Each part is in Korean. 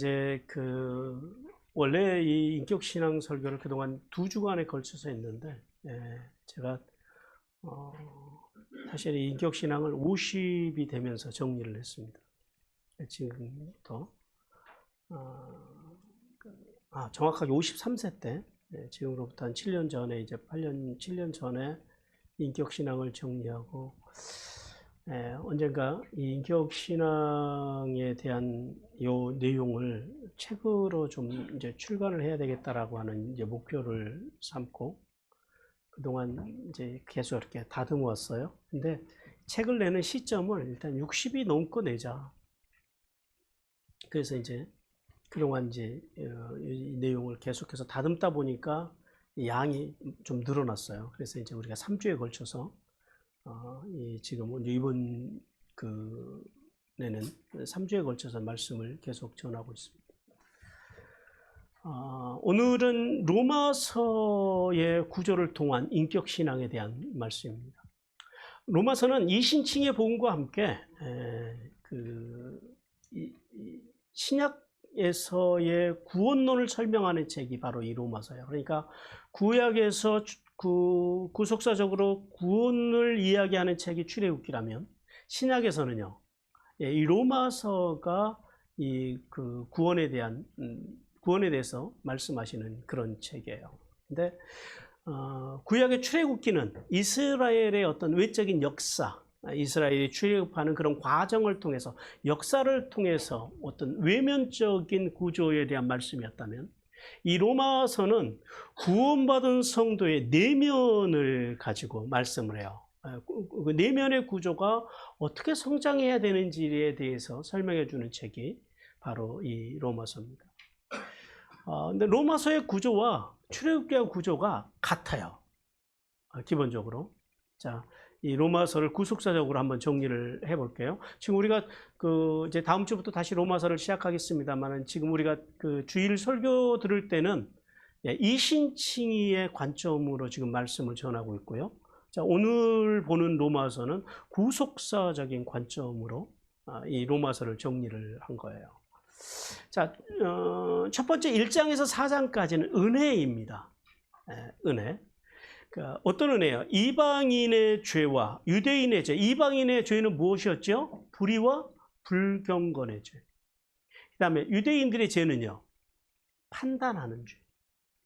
이제 원래 이 인격 신앙 설교를 그동안 2주간에 걸쳐서 했는데, 제가 사실 이 인격 신앙을 50이 되면서 정리를 했습니다. 지금부터 정확하게 53세 때, 지금으로부터 한 7년 전에, 이제 7년 전에 인격 신앙을 정리하고, 언젠가 이 인격 신앙에 대한 요 내용을 책으로 좀 이제 출간을 해야 되겠다라고 하는 이제 목표를 삼고 그동안 이제 계속 이렇게 다듬어 왔어요. 근데 책을 내는 시점을 일단 60이 넘고 내자. 그래서 이제 그동안 이제 이 내용을 계속해서 다듬다 보니까 양이 좀 늘어났어요. 그래서 이제 우리가 3주에 걸쳐서 지금 이번 내는 3주에 걸쳐서 말씀을 계속 전하고 있습니다. 오늘은 로마서의 구조를 통한 인격 신앙에 대한 말씀입니다. 로마서는 이신칭의 복음과 함께 신약에서의 구원론을 설명하는 책이 바로 이 로마서예요. 그러니까 구약에서 구속사적으로 구원을 이야기하는 책이 출애굽기라면 신약에서는요, 이 로마서가 이 구원에 대해서 말씀하시는 그런 책이에요. 근데 구약의 출애굽기는 이스라엘의 어떤 외적인 역사, 이스라엘이 출애굽하는 그런 과정을 통해서, 역사를 통해서 어떤 외면적인 구조에 대한 말씀이었다면, 이 로마서는 구원받은 성도의 내면을 가지고 말씀을 해요. 그 내면의 구조가 어떻게 성장해야 되는지에 대해서 설명해 주는 책이 바로 이 로마서입니다. 근데 로마서의 구조와 출애굽기의 구조가 같아요. 기본적으로. 자, 이 로마서를 구속사적으로 한번 정리를 해볼게요. 지금 우리가 이제 다음 주부터 다시 로마서를 시작하겠습니다만은, 지금 우리가 주일 설교 들을 때는 이신칭의의 관점으로 지금 말씀을 전하고 있고요. 자, 오늘 보는 로마서는 구속사적인 관점으로 이 로마서를 정리를 한 거예요. 자, 첫 번째 1장에서 4장까지는 은혜입니다. 은혜. 어떤 은혜요? 이방인의 죄와 유대인의 죄. 이방인의 죄는 무엇이었죠? 불의와 불경건의 죄. 그 다음에 유대인들의 죄는요, 판단하는 죄.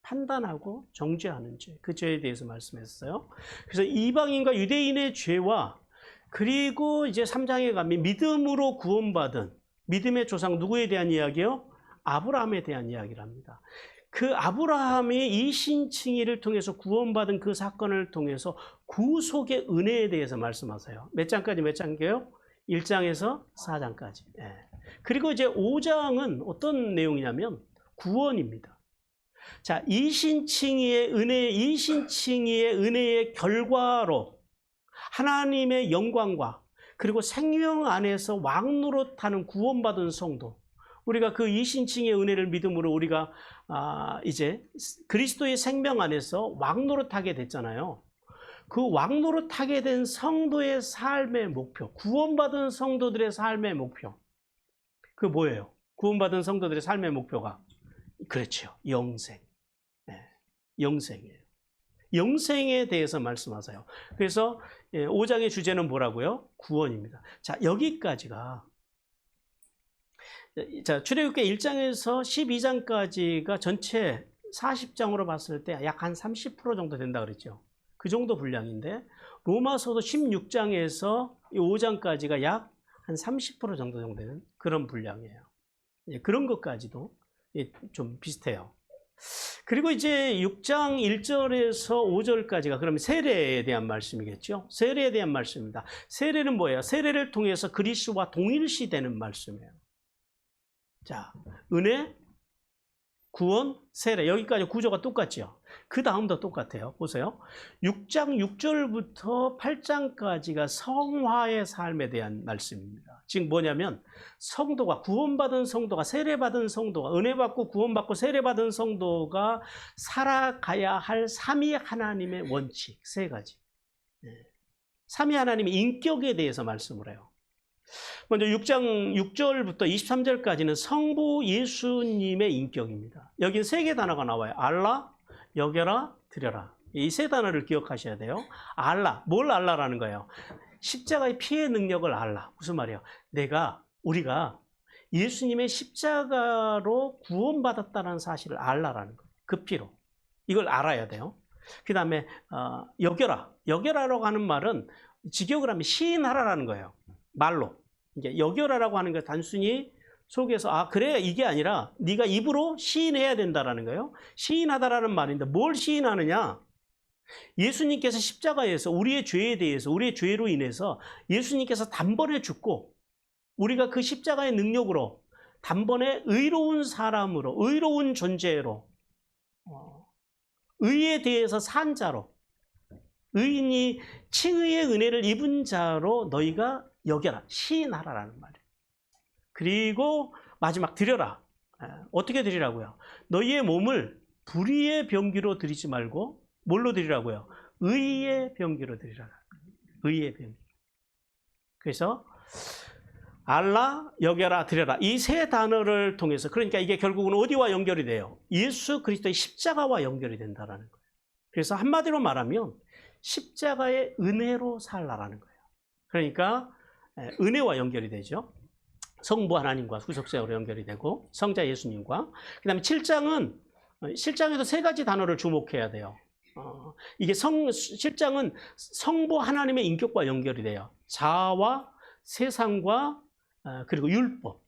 판단하고 정죄하는 죄. 그 죄에 대해서 말씀했어요. 그래서 이방인과 유대인의 죄와, 그리고 이제 3장에 가면 믿음으로 구원받은 믿음의 조상 누구에 대한 이야기요? 아브라함에 대한 이야기를 합니다. 그 아브라함이 이신칭의를 통해서 구원받은 그 사건을 통해서 구속의 은혜에 대해서 말씀하세요. 몇 장까지 몇 장이에요? 1장에서 4장까지. 그리고 이제 5장은 어떤 내용이냐면 구원입니다. 자, 이신칭의의 은혜의 결과로 하나님의 영광과 그리고 생명 안에서 왕노릇하는 구원받은 성도, 우리가 그 이신칭의 은혜를 믿음으로 우리가 이제 그리스도의 생명 안에서 왕노릇하게 됐잖아요. 그 왕노릇하게 된 성도의 삶의 목표, 구원받은 성도들의 삶의 목표, 그 뭐예요? 구원받은 성도들의 삶의 목표가, 그렇죠, 영생. 영생이에요. 영생에 대해서 말씀하세요. 그래서 5장의 주제는 뭐라고요? 구원입니다. 자, 여기까지가, 자, 출애굽기 1장에서 12장까지가 전체 40장으로 봤을 때 약 한 30% 정도 된다 그랬죠. 그 정도 분량인데, 로마서도 16장에서 5장까지가 약 한 30% 정도 되는 그런 분량이에요. 그런 것까지도 좀 비슷해요. 그리고 이제 6장 1절에서 5절까지가 그러면 세례에 대한 말씀이겠죠. 세례에 대한 말씀입니다. 세례는 뭐예요? 세례를 통해서 그리스도와 동일시되는 말씀이에요. 자, 은혜, 구원, 세례, 여기까지 구조가 똑같죠. 그 다음도 똑같아요. 보세요. 6장 6절부터 8장까지가 성화의 삶에 대한 말씀입니다. 지금 뭐냐면, 성도가, 구원받은 성도가, 세례받은 성도가, 은혜받고 구원받고 세례받은 성도가 살아가야 할 삼위 하나님의 원칙 3가지. 삼위 하나님의 인격에 대해서 말씀을 해요. 먼저 6장 6절부터 23절까지는 성부 예수님의 인격입니다. 여기 세 개 단어가 나와요. 알라, 여겨라, 드려라. 이 세 단어를 기억하셔야 돼요. 알라, 뭘 알라라는 거예요? 십자가의 피의 능력을 알라. 무슨 말이에요? 우리가 예수님의 십자가로 구원받았다는 사실을 알라라는 거예요. 그 피로. 이걸 알아야 돼요. 그 다음에 여겨라. 여겨라라고 하는 말은 직역을 하면 시인하라라는 거예요. 말로. 이게 여겨라라고 하는 게 단순히 속에서 그래 이게 아니라 네가 입으로 시인해야 된다라는 거예요. 시인하다라는 말인데 뭘 시인하느냐? 예수님께서 십자가에서 우리의 죄에 대해서 우리의 죄로 인해서 예수님께서 단번에 죽고 우리가 그 십자가의 능력으로 단번에 의로운 사람으로 의로운 존재로 의에 대해서 산 자로 의인이 칭의의 은혜를 입은 자로 너희가 여겨라, 시인하라라는 말이에요. 그리고 마지막 드려라. 어떻게 드리라고요? 너희의 몸을 불의의 병기로 드리지 말고 뭘로 드리라고요? 의의 병기로 드리라. 의의 병기. 그래서 알라, 여겨라, 드려라. 이 세 단어를 통해서 그러니까 이게 결국은 어디와 연결이 돼요? 예수 그리스도의 십자가와 연결이 된다는 거예요. 그래서 한마디로 말하면 십자가의 은혜로 살라라는 거예요. 그러니까 은혜와 연결이 되죠. 성부 하나님과 후속세로 연결이 되고 성자 예수님과 그 다음에 7장에도 세 가지 단어를 주목해야 돼요. 이게 7장은 성부 하나님의 인격과 연결이 돼요. 자아와 세상과 그리고 율법.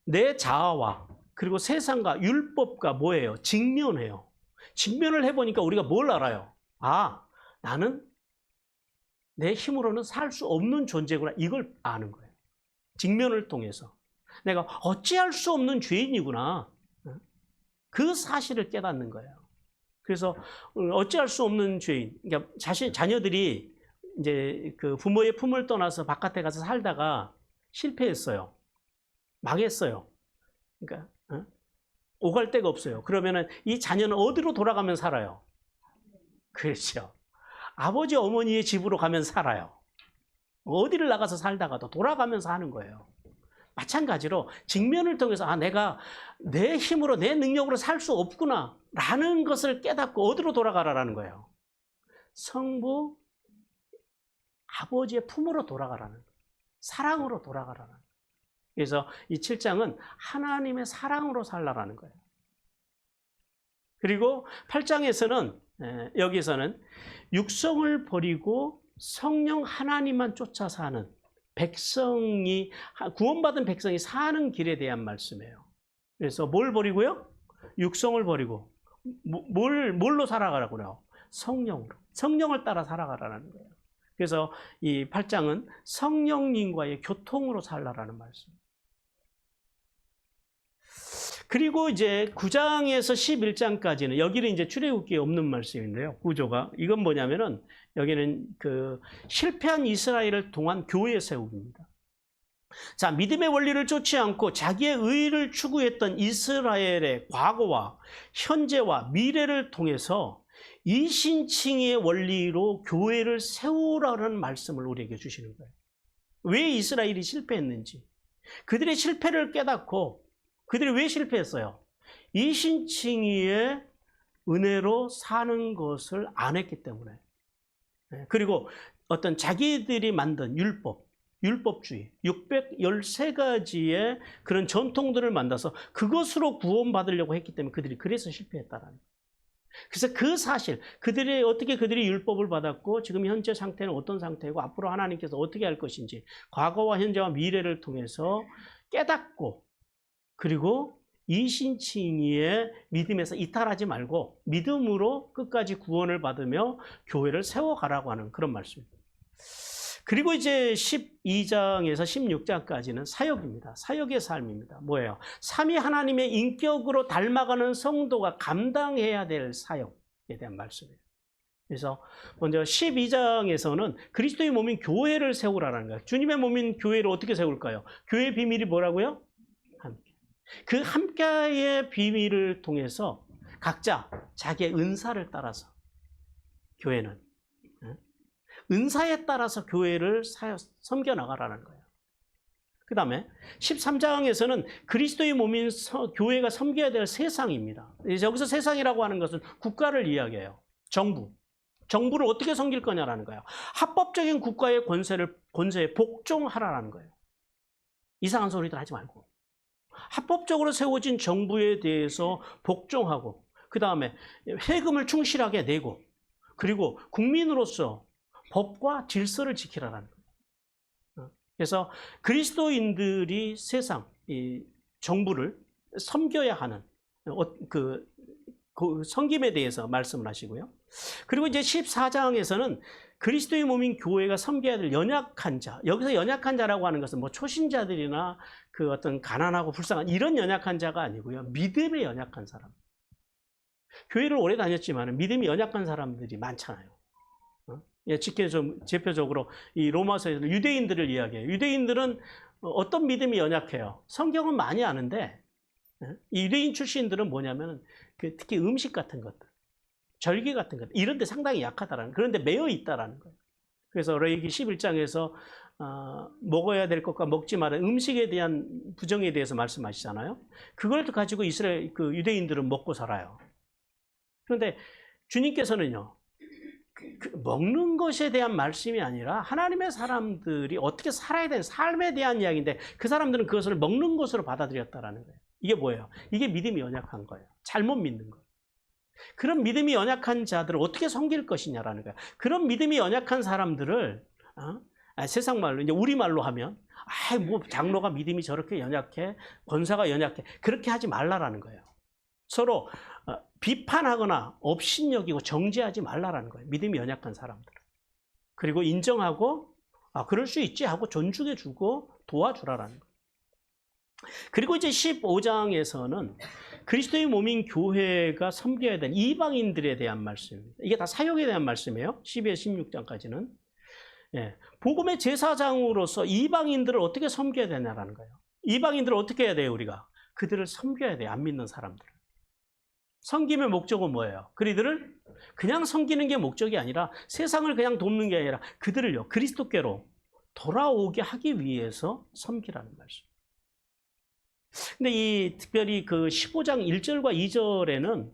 내 자아와 그리고 세상과 율법과 뭐예요? 직면해요. 직면을 해보니까 우리가 뭘 알아요? 나는 내 힘으로는 살 수 없는 존재구나. 이걸 아는 거예요. 직면을 통해서. 내가 어찌할 수 없는 죄인이구나. 그 사실을 깨닫는 거예요. 그래서 어찌할 수 없는 죄인. 그러니까 자녀들이 이제 그 부모의 품을 떠나서 바깥에 가서 살다가 실패했어요. 망했어요. 그러니까 오갈 데가 없어요. 그러면은 이 자녀는 어디로 돌아가면 살아요? 그렇죠. 아버지 어머니의 집으로 가면 살아요. 어디를 나가서 살다가도 돌아가면서 하는 거예요. 마찬가지로 직면을 통해서 내가 내 힘으로 내 능력으로 살 수 없구나 라는 것을 깨닫고 어디로 돌아가라는 거예요? 성부 아버지의 품으로 돌아가라는 거예요. 사랑으로 돌아가라는 거예요. 그래서 이 7장은 하나님의 사랑으로 살라라는 거예요. 그리고 8장에서는 여기서는 육성을 버리고 성령 하나님만 쫓아 사는 구원받은 백성이 사는 길에 대한 말씀이에요. 그래서 뭘 버리고요? 육성을 버리고 뭘로 살아가라고요? 성령으로. 성령을 따라 살아가라는 거예요. 그래서 이 8장은 성령님과의 교통으로 살라라는 말씀이에요. 그리고 이제 9장에서 11장까지는 여기는 이제 출애굽기에 없는 말씀인데요. 구조가 이건 뭐냐면은 여기는 그 실패한 이스라엘을 통한 교회 세우기입니다. 자, 믿음의 원리를 쫓지 않고 자기의 의를 추구했던 이스라엘의 과거와 현재와 미래를 통해서 이신칭의 원리로 교회를 세우라는 말씀을 우리에게 주시는 거예요. 왜 이스라엘이 실패했는지, 그들의 실패를 깨닫고 그들이 왜 실패했어요? 이신칭의의 은혜로 사는 것을 안 했기 때문에. 그리고 어떤 자기들이 만든 율법주의, 613가지의 그런 전통들을 만들어서 그것으로 구원받으려고 했기 때문에 그들이 그래서 실패했다라는 거예요. 그래서 그 사실, 그들이 율법을 받았고 지금 현재 상태는 어떤 상태이고 앞으로 하나님께서 어떻게 할 것인지 과거와 현재와 미래를 통해서 깨닫고 그리고 이신칭의의 믿음에서 이탈하지 말고 믿음으로 끝까지 구원을 받으며 교회를 세워가라고 하는 그런 말씀입니다. 그리고 이제 12장에서 16장까지는 사역입니다. 사역의 삶입니다. 뭐예요? 삼위 하나님의 인격으로 닮아가는 성도가 감당해야 될 사역에 대한 말씀이에요. 그래서 먼저 12장에서는 그리스도의 몸인 교회를 세우라는 거예요. 주님의 몸인 교회를 어떻게 세울까요? 교회의 비밀이 뭐라고요? 그 함께의 비밀을 통해서 각자 자기의 은사를 따라서 교회는 은사에 따라서 교회를 섬겨나가라는 거예요. 그 다음에 13장에서는 그리스도의 몸인 교회가 섬겨야 될 세상입니다. 여기서 세상이라고 하는 것은 국가를 이야기해요. 정부를 어떻게 섬길 거냐라는 거예요. 합법적인 국가의 권세에 복종하라는 거예요. 이상한 소리들 하지 말고 합법적으로 세워진 정부에 대해서 복종하고, 그 다음에 세금을 충실하게 내고, 그리고 국민으로서 법과 질서를 지키라는 거예요. 그래서 그리스도인들이 세상, 이 정부를 섬겨야 하는 그 섬김에 대해서 말씀을 하시고요. 그리고 이제 14장에서는 그리스도의 몸인 교회가 섬겨야 될 연약한 자, 여기서 연약한 자라고 하는 것은 뭐 초신자들이나 그 어떤 가난하고 불쌍한 이런 연약한 자가 아니고요. 믿음에 연약한 사람. 교회를 오래 다녔지만 믿음이 연약한 사람들이 많잖아요. 대표적으로 이 로마서에서 유대인들을 이야기해요. 유대인들은 어떤 믿음이 연약해요? 성경은 많이 아는데 이 유대인 출신들은 뭐냐면 특히 음식 같은 것들, 절기 같은 것 이런 데 상당히 약하다라는, 그런데 매여 있다라는 거예요. 그래서 레위기 11장에서 먹어야 될 것과 먹지 말아야 음식에 대한 부정에 대해서 말씀하시잖아요. 그걸 가지고 이스라엘 유대인들은 먹고 살아요. 그런데 주님께서는요, 먹는 것에 대한 말씀이 아니라 하나님의 사람들이 어떻게 살아야 되는 삶에 대한 이야기인데 그 사람들은 그것을 먹는 것으로 받아들였다라는 거예요. 이게 뭐예요? 이게 믿음이 연약한 거예요. 잘못 믿는 거예요. 그런 믿음이 연약한 자들을 어떻게 섬길 것이냐라는 거예요. 그런 믿음이 연약한 사람들을 세상 말로 이제 우리 말로 하면 뭐 장로가 믿음이 저렇게 연약해, 권사가 연약해, 그렇게 하지 말라라는 거예요. 서로 비판하거나 업신여기고 정죄하지 말라라는 거예요. 믿음이 연약한 사람들. 그리고 인정하고 그럴 수 있지 하고 존중해주고 도와주라라는 거예요. 그리고 이제 15장에서는 그리스도의 몸인 교회가 섬겨야 되는 이방인들에 대한 말씀입니다. 이게 다 사역에 대한 말씀이에요. 12에서 16장까지는. 복음의 제사장으로서 이방인들을 어떻게 섬겨야 되냐라는 거예요. 이방인들을 어떻게 해야 돼요, 우리가? 그들을 섬겨야 돼요, 안 믿는 사람들을. 섬김의 목적은 뭐예요? 그들을 그냥 섬기는 게 목적이 아니라 세상을 그냥 돕는 게 아니라 그들을요, 그리스도께로 돌아오게 하기 위해서 섬기라는 말씀. 근데 특별히 그 15장 1절과 2절에는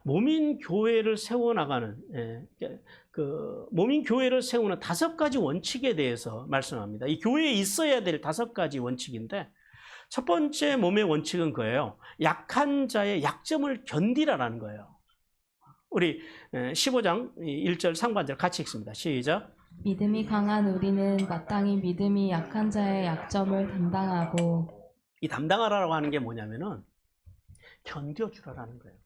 몸인 교회를 세워나가는, 몸인 교회를 세우는 5가지 원칙에 대해서 말씀합니다. 이 교회에 있어야 될 5가지 원칙인데, 첫 번째 몸의 원칙은 그예요. 약한 자의 약점을 견디라라는 거예요. 우리 15장 1절 상반절 같이 읽습니다. 시작. 믿음이 강한 우리는 마땅히 믿음이 약한 자의 약점을 담당하고. 이 담당하라고 하는 게 뭐냐면은 견뎌주라라는 거예요.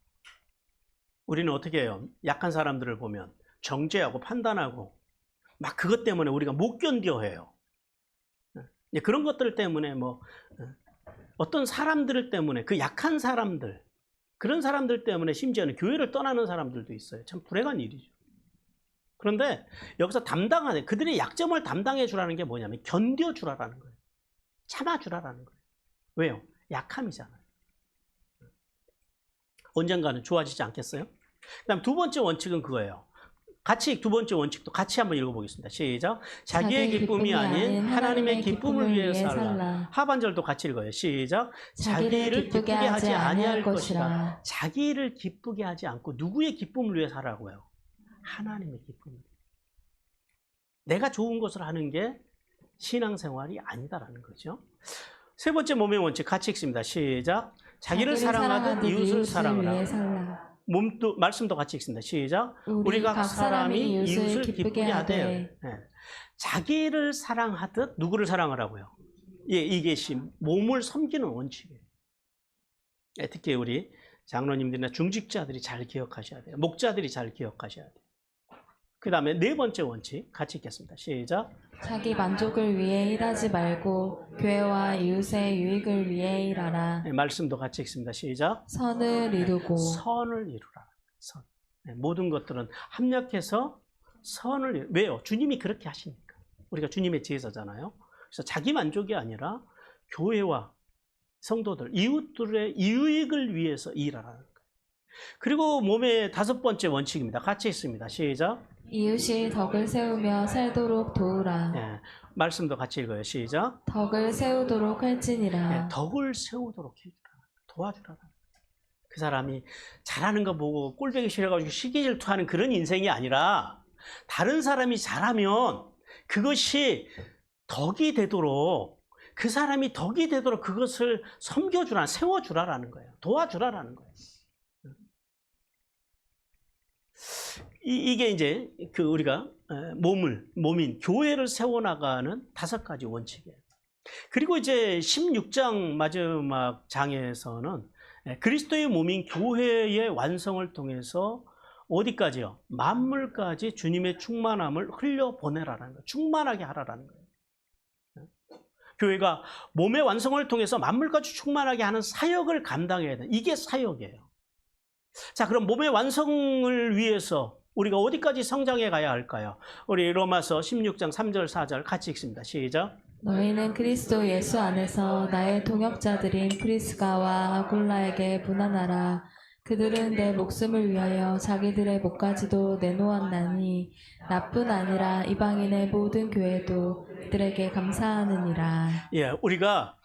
우리는 어떻게 해요? 약한 사람들을 보면 정죄하고 판단하고 막 그것 때문에 우리가 못 견뎌해요. 그런 것들 때문에 어떤 사람들 때문에 그 약한 사람들, 그런 사람들 때문에 심지어는 교회를 떠나는 사람들도 있어요. 참 불행한 일이죠. 그런데 여기서 담당하는, 그들의 약점을 담당해 주라는 게 뭐냐면 견뎌주라라는 거예요. 참아주라라는 거예요. 왜요? 약함이잖아요. 언젠가는 좋아지지 않겠어요? 그 다음 두 번째 원칙은 그거예요. 두 번째 원칙도 같이 한번 읽어보겠습니다. 시작. 자기의 기쁨이 아닌 하나님의 기쁨을 위해 살라. 하반절도 같이 읽어요. 시작. 자기를 기쁘게 하지 아니할 것이라. 자기를 기쁘게 하지 않고 누구의 기쁨을 위해 살라고요? 하나님의 기쁨을. 내가 좋은 것을 하는 게 신앙생활이 아니다라는 거죠. 세 번째 몸의 원칙 같이 읽습니다. 시작. 자기를 사랑하듯 이웃을 사랑하라. 말씀도 같이 읽습니다. 시작. 우리 각 사람이 이웃을 기쁘게 하되. 자기를 사랑하듯 누구를 사랑하라고요? 이게 몸을 섬기는 원칙이에요. 특히 우리 장로님들이나 중직자들이 잘 기억하셔야 돼요. 목자들이 잘 기억하셔야 돼요. 그 다음에 네 번째 원칙 같이 읽겠습니다. 시작. 자기 만족을 위해 일하지 말고 교회와 이웃의 유익을 위해 일하라. 말씀도 같이 읽습니다. 시작. 선을 이루고. 선을 이루라. 선. 모든 것들은 합력해서 선을 왜요? 주님이 그렇게 하시니까. 우리가 주님의 제사잖아요. 그래서 자기 만족이 아니라 교회와 성도들, 이웃들의 유익을 위해서 일하라는 거예요. 그리고 몸의 5번째 원칙입니다. 같이 읽습니다. 시작. 이웃이 덕을 세우며 살도록 도우라. 예, 말씀도 같이 읽어요. 시작. 덕을 세우도록 예, 할지니라. 덕을 세우도록 해주라. 도와주라. 그 사람이 잘하는 거 보고 꼴보기 싫어가지고 시기 질투하는 그런 인생이 아니라 다른 사람이 잘하면 그것이 덕이 되도록 그 사람이 덕이 되도록 그것을 섬겨주라, 세워주라라는 거예요. 도와주라라는 거예요. 이게 이제 그 우리가 몸인 교회를 세워나가는 5가지 원칙이에요. 그리고 이제 16장 마지막 장에서는 그리스도의 몸인 교회의 완성을 통해서 어디까지요? 만물까지 주님의 충만함을 흘려보내라는 거예요. 충만하게 하라라는 거예요. 교회가 몸의 완성을 통해서 만물까지 충만하게 하는 사역을 감당해야 돼. 이게 사역이에요. 자, 그럼 몸의 완성을 위해서 우리가 어디까지 성장해 가야 할까요? 우리 로마서 16장 3절 4절 같이 읽습니다. 시작. 너희는 그리스도 예수 안에서 나의 동역자들인 프리스가와 아굴라에게 문안하라. 그들은 내 목숨을 위하여 자기들의 목까지도 내놓았나니 나뿐 아니라 이방인의 모든 교회도 그들에게 감사하느니라. 예, 우리가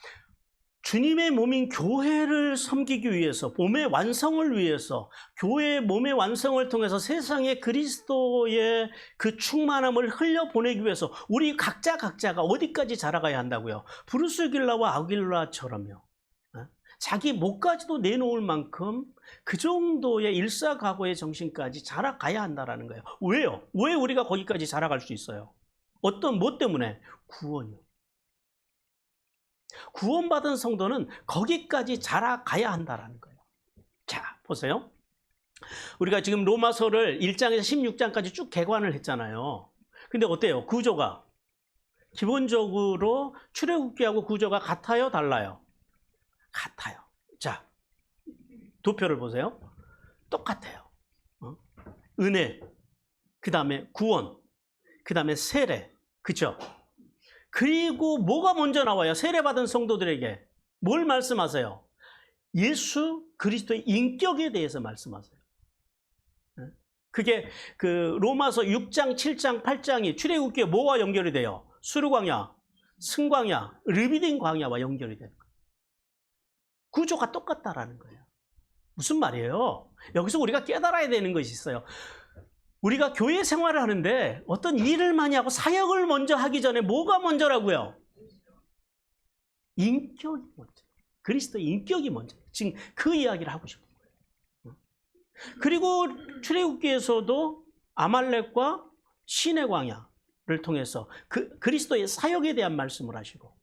주님의 몸인 교회를 섬기기 위해서, 몸의 완성을 위해서, 교회의 몸의 완성을 통해서 세상에 그리스도의 그 충만함을 흘려보내기 위해서 우리 각자가 어디까지 자라가야 한다고요? 브루스길라와 아길라처럼요. 자기 목까지도 내놓을 만큼 그 정도의 일사각오의 정신까지 자라가야 한다는 거예요. 왜요? 왜 우리가 거기까지 자라갈 수 있어요? 뭐 때문에? 구원이요. 구원받은 성도는 거기까지 자라가야 한다는 거예요. 자, 보세요. 우리가 지금 로마서를 1장에서 16장까지 쭉 개관을 했잖아요. 근데 어때요? 구조가 기본적으로 출애굽기하고 구조가 같아요? 달라요? 같아요. 자, 도표를 보세요. 똑같아요. 은혜, 그 다음에 구원, 그 다음에 세례, 그쵸? 그리고 뭐가 먼저 나와요? 세례받은 성도들에게 뭘 말씀하세요? 예수 그리스도의 인격에 대해서 말씀하세요. 그게 그 로마서 6장, 7장, 8장이 출애굽기에 뭐와 연결이 돼요? 수르광야, 승광야, 르비딘 광야와 연결이 돼요. 구조가 똑같다라는 거예요. 무슨 말이에요? 여기서 우리가 깨달아야 되는 것이 있어요. 우리가 교회 생활을 하는데 어떤 일을 많이 하고 사역을 먼저 하기 전에 뭐가 먼저라고요? 인격이 먼저. 그리스도의 인격이 먼저. 지금 그 이야기를 하고 싶은 거예요. 그리고 출애굽기에서도 아말렉과 신의 광야를 통해서 그리스도의 사역에 대한 말씀을 하시고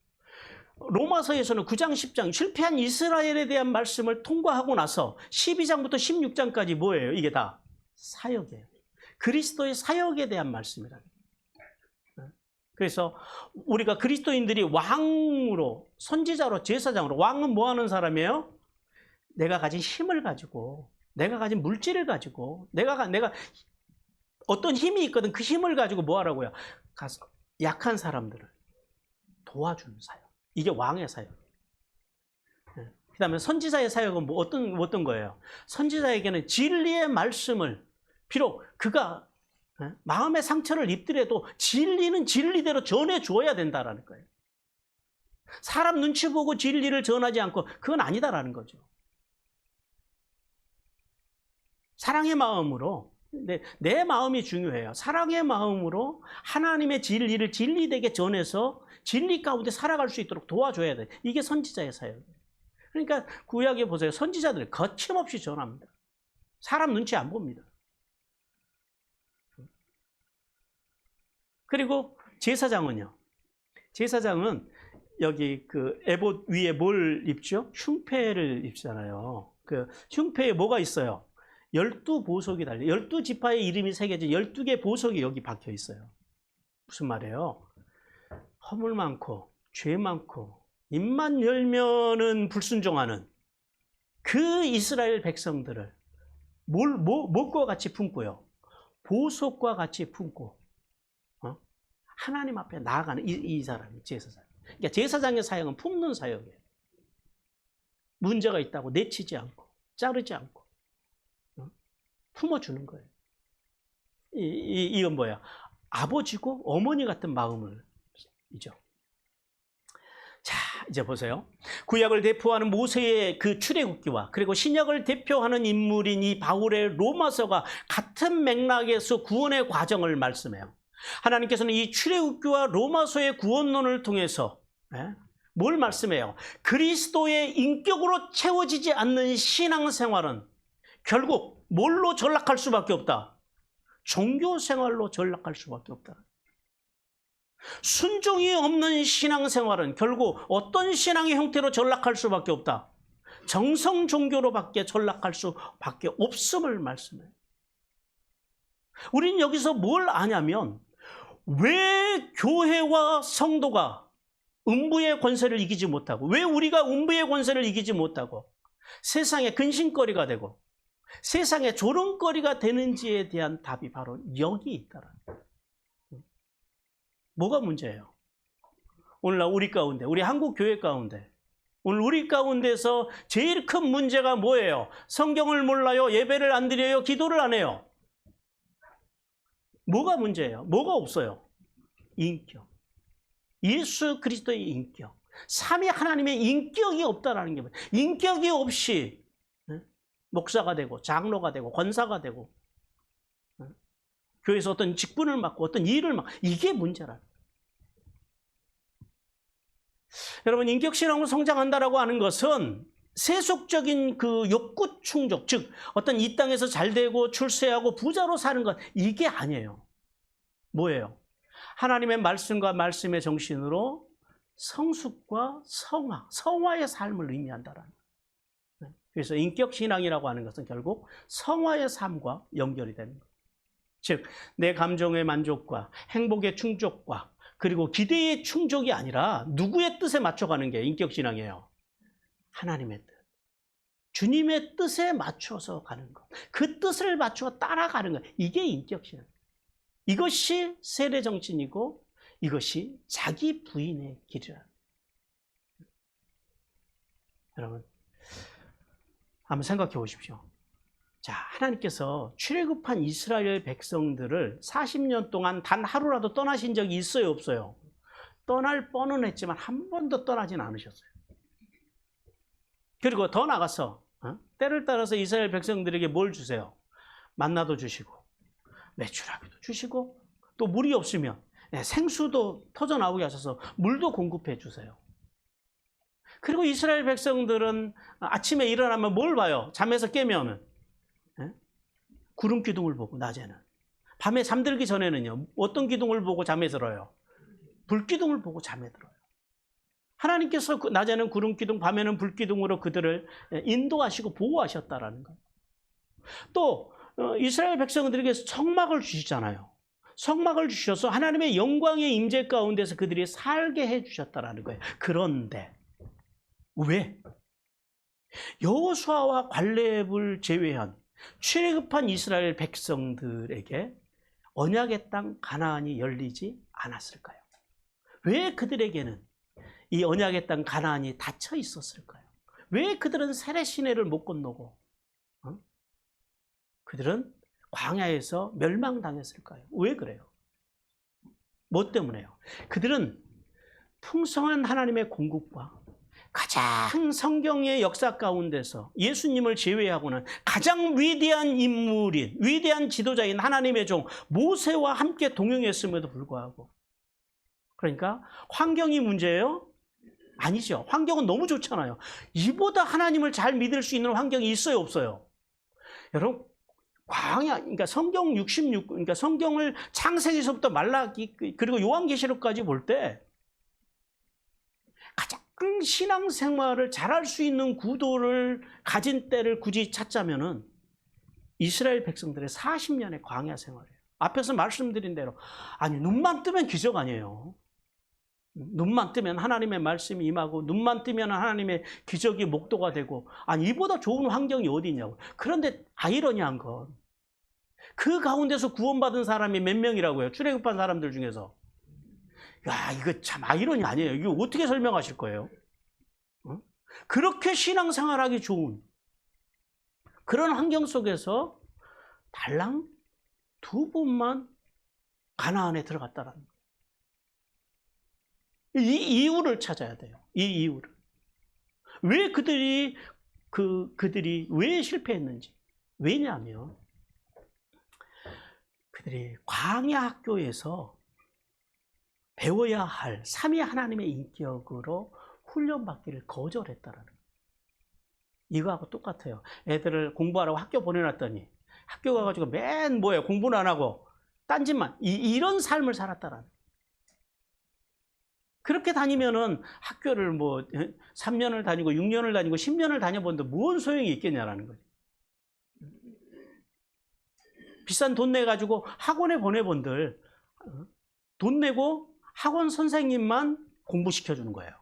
로마서에서는 9장, 10장 실패한 이스라엘에 대한 말씀을 통과하고 나서 12장부터 16장까지 뭐예요? 이게 다 사역이에요. 그리스도의 사역에 대한 말씀이라는 거예요. 그래서 우리가 그리스도인들이 왕으로, 선지자로, 제사장으로, 왕은 뭐 하는 사람이에요? 내가 가진 힘을 가지고, 내가 가진 물질을 가지고, 내가 어떤 힘이 있거든. 그 힘을 가지고 뭐 하라고요? 가서 약한 사람들을 도와주는 사역. 이게 왕의 사역. 그 다음에 선지자의 사역은 뭐 어떤 거예요? 선지자에게는 진리의 말씀을 비록 그가 마음의 상처를 입더라도 진리는 진리대로 전해줘야 된다는 거예요. 사람 눈치 보고 진리를 전하지 않고 그건 아니다라는 거죠. 사랑의 마음으로, 내 마음이 중요해요. 사랑의 마음으로 하나님의 진리를 진리되게 전해서 진리 가운데 살아갈 수 있도록 도와줘야 돼. 이게 선지자의 사역이에요. 그러니까 구약에 보세요. 선지자들 거침없이 전합니다. 사람 눈치 안 봅니다. 그리고 제사장은요. 제사장은 여기 그 에봇 위에 뭘 입죠? 흉패를 입잖아요. 그 흉패에 뭐가 있어요? 12보석이 달려. 12지파의 이름이 새겨진 12개 보석이 여기 박혀 있어요. 무슨 말이에요? 허물 많고 죄 많고 입만 열면은 불순종하는 그 이스라엘 백성들을 뭘과 같이 품고요? 보석과 같이 품고 하나님 앞에 나아가는 이 사람이 제사장. 그러니까 제사장의 사역은 품는 사역이에요. 문제가 있다고 내치지 않고 자르지 않고 품어주는 거예요. 이건 뭐야? 아버지고 어머니 같은 마음이죠. 자, 이제 보세요. 구약을 대표하는 모세의 그 출애굽기와 그리고 신약을 대표하는 인물인 이 바울의 로마서가 같은 맥락에서 구원의 과정을 말씀해요. 하나님께서는 이 출애굽기와 로마서의 구원론을 통해서 뭘 말씀해요? 그리스도의 인격으로 채워지지 않는 신앙생활은 결국 뭘로 전락할 수밖에 없다? 종교생활로 전락할 수밖에 없다. 순종이 없는 신앙생활은 결국 어떤 신앙의 형태로 전락할 수밖에 없다? 정성 종교로밖에 전락할 수밖에 없음을 말씀해요. 우린 여기서 뭘 아냐면 왜 교회와 성도가 음부의 권세를 이기지 못하고, 왜 우리가 음부의 권세를 이기지 못하고 세상의 근심거리가 되고 세상의 조롱거리가 되는지에 대한 답이 바로 여기 있다라는 거예요. 뭐가 문제예요? 오늘날 우리 가운데, 우리 한국 교회 가운데, 오늘 우리 가운데서 제일 큰 문제가 뭐예요? 성경을 몰라요? 예배를 안 드려요? 기도를 안 해요? 뭐가 문제예요? 뭐가 없어요? 인격. 예수 그리스도의 인격. 삼위 하나님의 인격이 없다라는 게 뭐예요? 인격이 없이 목사가 되고 장로가 되고 권사가 되고 교회에서 어떤 직분을 맡고 어떤 일을 맡고 이게 문제라는 거예요. 여러분, 인격신앙으로 성장한다라고 하는 것은 세속적인 그 욕구 충족, 즉 어떤 이 땅에서 잘 되고 출세하고 부자로 사는 것, 이게 아니에요. 뭐예요? 하나님의 말씀과 말씀의 정신으로 성숙과 성화의 삶을 의미한다라는 거예요. 그래서 인격신앙이라고 하는 것은 결국 성화의 삶과 연결이 되는 거예요. 즉, 내 감정의 만족과 행복의 충족과 그리고 기대의 충족이 아니라 누구의 뜻에 맞춰가는 게 인격신앙이에요? 하나님의 뜻. 주님의 뜻에 맞춰서 가는 것. 그 뜻을 맞춰 따라가는 것. 이게 인격신앙. 이것이 세례정신이고 이것이 자기 부인의 길이라. 여러분, 한번 생각해 보십시오. 자, 하나님께서 출애굽한 이스라엘 백성들을 40년 동안 단 하루라도 떠나신 적이 있어요, 없어요? 떠날 뻔은 했지만 한 번도 떠나진 않으셨어요. 그리고 더 나가서 때를 따라서 이스라엘 백성들에게 뭘 주세요? 만나도 주시고 메추라기도 주시고 또 물이 없으면 생수도 터져나오게 하셔서 물도 공급해 주세요. 그리고 이스라엘 백성들은 아침에 일어나면 뭘 봐요? 잠에서 깨면 구름 기둥을 보고, 낮에는. 밤에 잠들기 전에는요, 어떤 기둥을 보고 잠에 들어요? 불 기둥을 보고 잠에 들어요. 하나님께서 낮에는 구름 기둥, 밤에는 불 기둥으로 그들을 인도하시고 보호하셨다라는 거예요. 또 이스라엘 백성들에게 성막을 주시잖아요. 성막을 주셔서 하나님의 영광의 임재 가운데서 그들이 살게 해주셨다라는 거예요. 그런데 왜 여호수아와 갈렙을 제외한 출애굽한 이스라엘 백성들에게 언약의 땅 가나안이 열리지 않았을까요? 왜 그들에게는 이 언약의 땅 가나안이 닫혀 있었을까요? 왜 그들은 세례 시내를 못 건너고 그들은 광야에서 멸망당했을까요? 왜 그래요? 뭐 때문에요? 그들은 풍성한 하나님의 공급과 가장 성경의 역사 가운데서 예수님을 제외하고는 가장 위대한 인물인, 위대한 지도자인 하나님의 종 모세와 함께 동행했음에도 불구하고, 그러니까 환경이 문제예요? 아니죠. 환경은 너무 좋잖아요. 이보다 하나님을 잘 믿을 수 있는 환경이 있어요, 없어요? 여러분, 광야, 그러니까 성경 66, 그러니까 성경을 창세기서부터 말라기 그리고 요한계시록까지 볼 때 가장 신앙생활을 잘할 수 있는 구도를 가진 때를 굳이 찾자면은 이스라엘 백성들의 40년의 광야 생활이에요. 앞에서 말씀드린 대로, 아니 눈만 뜨면 기적 아니에요. 눈만 뜨면 하나님의 말씀이 임하고 눈만 뜨면 하나님의 기적이 목도가 되고, 아니 이보다 좋은 환경이 어디 있냐고. 그런데 아이러니한 건 그 가운데서 구원받은 사람이 몇 명이라고요? 출애굽한 사람들 중에서. 야, 이거 참 아이러니 아니에요. 이거 어떻게 설명하실 거예요? 그렇게 신앙생활하기 좋은 그런 환경 속에서 달랑 두 번만 가나안에 들어갔다라는 거예요. 이 이유를 찾아야 돼요. 이 이유를. 왜 그들이 왜 실패했는지. 왜냐하면 그들이 광야 학교에서 배워야 할 삼위 하나님의 인격으로 훈련받기를 거절했다라는 거예요. 이거하고 똑같아요. 애들을 공부하라고 학교 보내놨더니 학교 가가지고 맨 뭐예요? 공부는 안 하고 딴짓만 이런 삶을 살았다라는 거예요. 그렇게 다니면은 학교를 뭐 3년을 다니고 6년을 다니고 10년을 다녀보는데 무슨 소용이 있겠냐라는 거죠. 비싼 돈 내가지고 학원에 보내본들 돈 내고 학원 선생님만 공부시켜주는 거예요.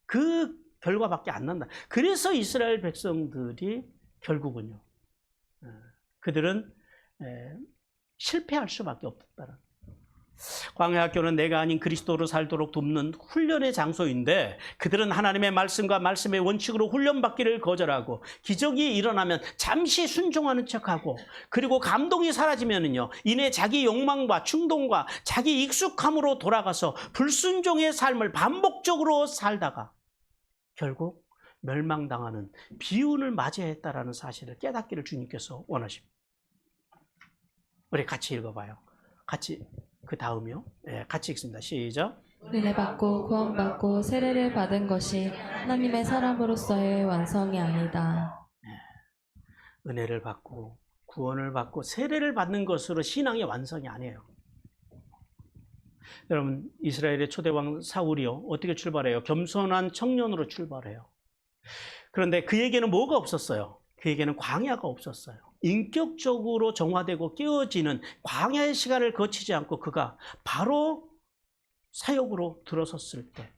그 결과밖에 안 난다. 그래서 이스라엘 백성들이 결국은요, 그들은 실패할 수밖에 없었다는. 광야학교는 내가 아닌 그리스도로 살도록 돕는 훈련의 장소인데 그들은 하나님의 말씀과 말씀의 원칙으로 훈련받기를 거절하고 기적이 일어나면 잠시 순종하는 척하고 그리고 감동이 사라지면은요 이내 자기 욕망과 충동과 자기 익숙함으로 돌아가서 불순종의 삶을 반복적으로 살다가 결국 멸망당하는 비운을 맞이했다라는 사실을 깨닫기를 주님께서 원하십니다. 우리 같이 읽어봐요. 같이 그 다음이요. 네, 같이 읽습니다. 시작. 은혜 받고 구원받고 세례를 받은 것이 하나님의 사람으로서의 완성이 아니다. 은혜를 받고 구원을 받고 세례를 받는 것으로 신앙의 완성이 아니에요. 여러분 이스라엘의 초대왕 사울이요 어떻게 출발해요? 겸손한 청년으로 출발해요. 그런데 그에게는 뭐가 없었어요? 그에게는 광야가 없었어요. 인격적으로 정화되고 깨어지는 광야의 시간을 거치지 않고 그가 바로 사역으로 들어섰을 때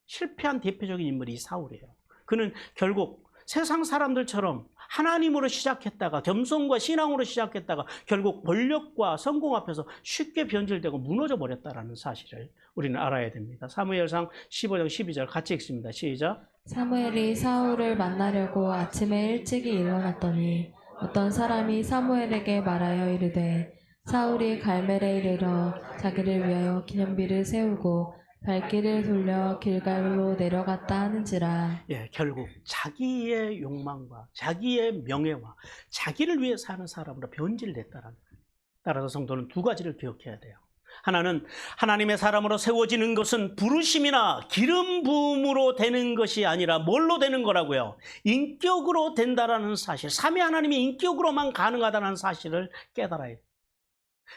실패한 대표적인 인물이 사울이에요. 그는 결국 세상 사람들처럼 하나님으로 시작했다가 겸손과 신앙으로 시작했다가 결국 권력과 성공 앞에서 쉽게 변질되고 무너져 버렸다는 사실을 우리는 알아야 됩니다. 사무엘상 15장 12절 같이 읽습니다. 시작. 사무엘이 사울을 만나려고 아침에 일찍이 일어났더니 어떤 사람이 사무엘에게 말하여 이르되 사울이 갈멜에 이르러 자기를 위하여 기념비를 세우고 발길을 돌려 길갈로 내려갔다 하는지라. 예, 결국 자기의 욕망과 자기의 명예와 자기를 위해 사는 사람으로 변질됐다는 거예요. 따라서 성도는 두 가지를 기억해야 돼요. 하나는 하나님의 사람으로 세워지는 것은 부르심이나 기름 부음으로 되는 것이 아니라 뭘로 되는 거라고요? 인격으로 된다라는 사실, 삼위 하나님의 인격으로만 가능하다는 사실을 깨달아야 돼요.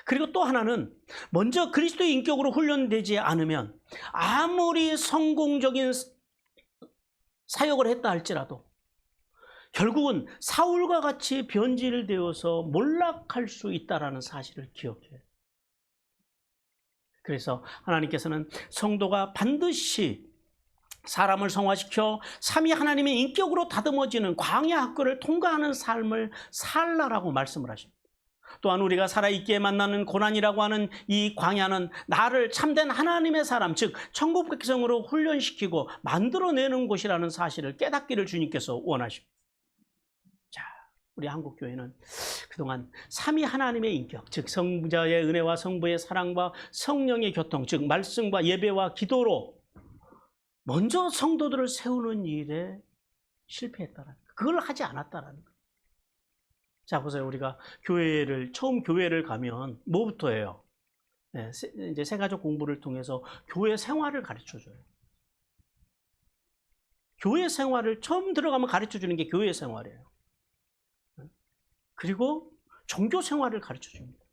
그리고 또 하나는 먼저 그리스도의 인격으로 훈련되지 않으면 아무리 성공적인 사역을 했다 할지라도 결국은 사울과 같이 변질되어서 몰락할 수 있다는 사실을 기억해요. 그래서 하나님께서는 성도가 반드시 사람을 성화시켜 삼위 하나님의 인격으로 다듬어지는 광야 학교를 통과하는 삶을 살라라고 말씀을 하십니다. 또한 우리가 살아있기에 만나는 고난이라고 하는 이 광야는 나를 참된 하나님의 사람, 즉 천국 백성으로 훈련시키고 만들어내는 곳이라는 사실을 깨닫기를 주님께서 원하십니다. 자, 우리 한국교회는 그동안 삼위 하나님의 인격, 즉 성자의 은혜와 성부의 사랑과 성령의 교통, 즉 말씀과 예배와 기도로 먼저 성도들을 세우는 일에 실패했다는 거예요. 그걸 하지 않았다는 거예요. 자, 보세요. 우리가 처음 교회를 가면 뭐부터 해요? 네, 이제 새가족 공부를 통해서 교회 생활을 가르쳐 줘요. 교회 생활을 처음 들어가면 가르쳐 주는 게 교회 생활이에요. 그리고 종교 생활을 가르쳐 줍니다.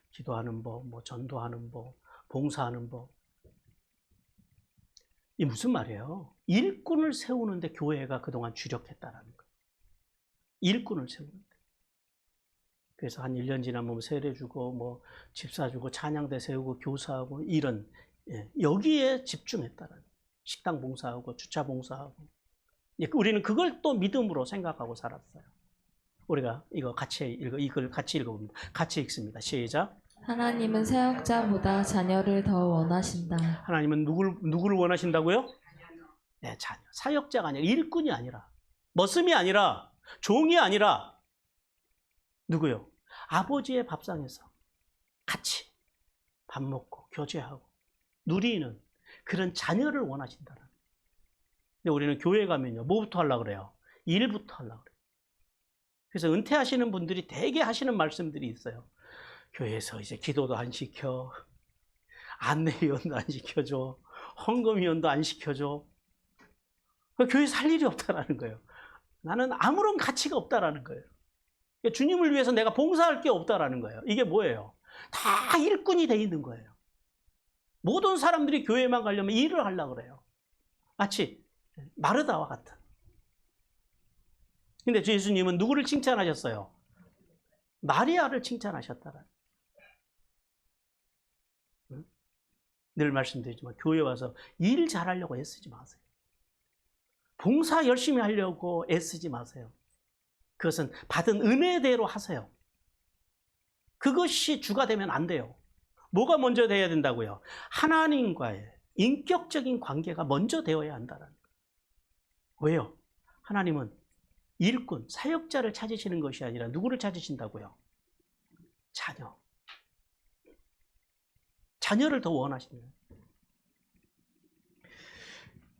기도하는 법, 뭐 전도하는 법, 봉사하는 법. 이 무슨 말이에요? 일꾼을 세우는데 교회가 그동안 주력했다라는 거예요. 일꾼을 세우는데. 그래서 한 1년 지나면 세례 주고 뭐 집사 주고 찬양대 세우고 교사하고 이런 여기에 집중했다는 식당 봉사하고 주차 봉사하고 우리는 그걸 또 믿음으로 생각하고 살았어요. 우리가 이걸 같이 읽어봅니다. 같이 읽습니다. 시작. 하나님은 사역자보다 자녀를 더 원하신다. 하나님은 누구를 원하신다고요? 네, 자녀. 사역자가 아니라 일꾼이 아니라 머슴이 아니라 종이 아니라 누구요? 아버지의 밥상에서 같이 밥 먹고 교제하고 누리는 그런 자녀를 원하신다는. 근데 우리는 교회 가면요, 뭐부터 하려고 그래요? 일부터 하려고 그래요. 그래서 은퇴하시는 분들이 대개 하시는 말씀들이 있어요. 교회에서 이제 기도도 안 시켜, 안내위원도 안 시켜줘, 헌금위원도 안 시켜줘. 교회 살 일이 없다라는 거예요. 나는 아무런 가치가 없다라는 거예요. 주님을 위해서 내가 봉사할 게 없다라는 거예요. 이게 뭐예요? 다 일꾼이 돼 있는 거예요. 모든 사람들이 교회만 가려면 일을 하려고 그래요. 마치 마르다와 같은. 근데 주 예수님은 누구를 칭찬하셨어요? 마리아를 칭찬하셨다라는. 늘 말씀드리지만 교회 와서 일 잘하려고 애쓰지 마세요. 봉사 열심히 하려고 애쓰지 마세요. 그것은 받은 은혜대로 하세요. 그것이 주가 되면 안 돼요. 뭐가 먼저 되어야 된다고요? 하나님과의 인격적인 관계가 먼저 되어야 한다는 거예요. 왜요? 하나님은 일꾼, 사역자를 찾으시는 것이 아니라 누구를 찾으신다고요? 자녀. 자녀를 더 원하시는 거예요.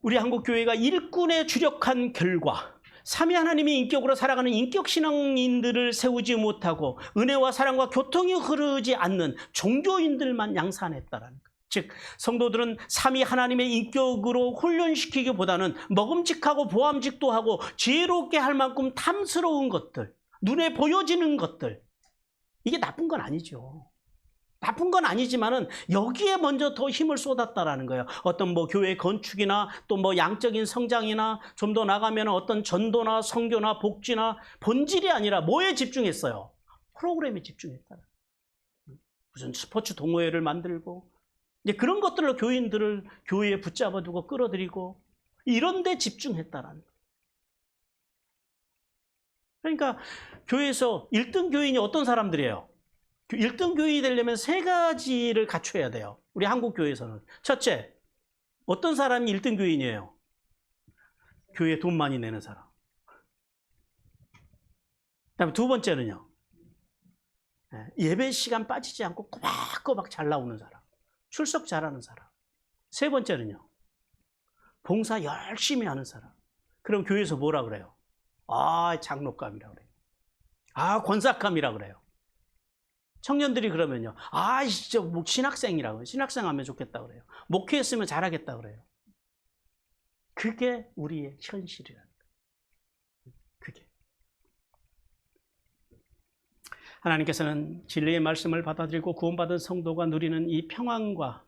우리 한국교회가 일꾼에 주력한 결과 삼위 하나님의 인격으로 살아가는 인격신앙인들을 세우지 못하고 은혜와 사랑과 교통이 흐르지 않는 종교인들만 양산했다는 거예요. 즉 성도들은 삼위 하나님의 인격으로 훈련시키기보다는 먹음직하고 보암직도 하고 지혜롭게 할 만큼 탐스러운 것들, 눈에 보여지는 것들, 이게 나쁜 건 아니죠. 나쁜 건 아니지만은 여기에 먼저 더 힘을 쏟았다라는 거예요. 어떤 뭐 교회 건축이나 또 뭐 양적인 성장이나 좀 더 나가면 어떤 전도나 선교나 복지나 본질이 아니라 뭐에 집중했어요? 프로그램에 집중했다. 무슨 스포츠 동호회를 만들고 이제 그런 것들로 교인들을 교회에 붙잡아두고 끌어들이고 이런 데 집중했다라는 거예요. 그러니까 교회에서 1등 교인이 어떤 사람들이에요? 1등 교인이 되려면 3가지를 갖춰야 돼요. 우리 한국 교회에서는. 첫째, 어떤 사람이 1등 교인이에요? 교회에 돈 많이 내는 사람. 그다음에 2번째는요. 예배 시간 빠지지 않고 꼬박꼬박 잘 나오는 사람. 출석 잘하는 사람. 3번째는요. 봉사 열심히 하는 사람. 그럼 교회에서 뭐라 그래요? 아, 장로감이라 그래요. 아, 권사감이라 그래요. 청년들이 그러면요. 아, 진짜 뭐 신학생이라고. 신학생 하면 좋겠다 그래요. 목회했으면 잘하겠다 그래요. 그게 우리의 현실이라는 거예요. 그게. 하나님께서는 진리의 말씀을 받아들이고 구원받은 성도가 누리는 이 평안과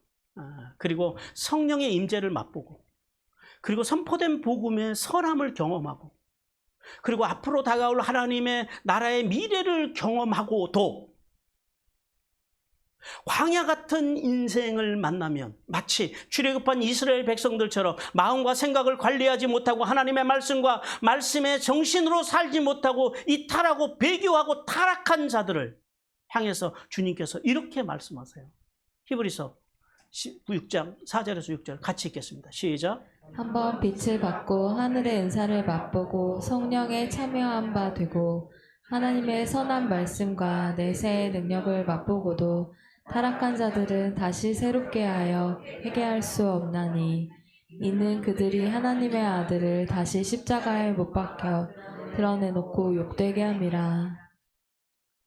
그리고 성령의 임재를 맛보고 그리고 선포된 복음의 선함을 경험하고 그리고 앞으로 다가올 하나님의 나라의 미래를 경험하고도 광야 같은 인생을 만나면 마치 출애굽한 이스라엘 백성들처럼 마음과 생각을 관리하지 못하고 하나님의 말씀과 말씀의 정신으로 살지 못하고 이탈하고 배교하고 타락한 자들을 향해서 주님께서 이렇게 말씀하세요. 히브리서 6장 4절에서 6절 같이 읽겠습니다. 시작. 한번 빛을 받고 하늘의 은사를 맛보고 성령에 참여한 바 되고 하나님의 선한 말씀과 내세의 능력을 맛보고도 타락한 자들은 다시 새롭게 하여 회개할 수 없나니 이는 그들이 하나님의 아들을 다시 십자가에 못 박혀 드러내놓고 욕되게 함이라.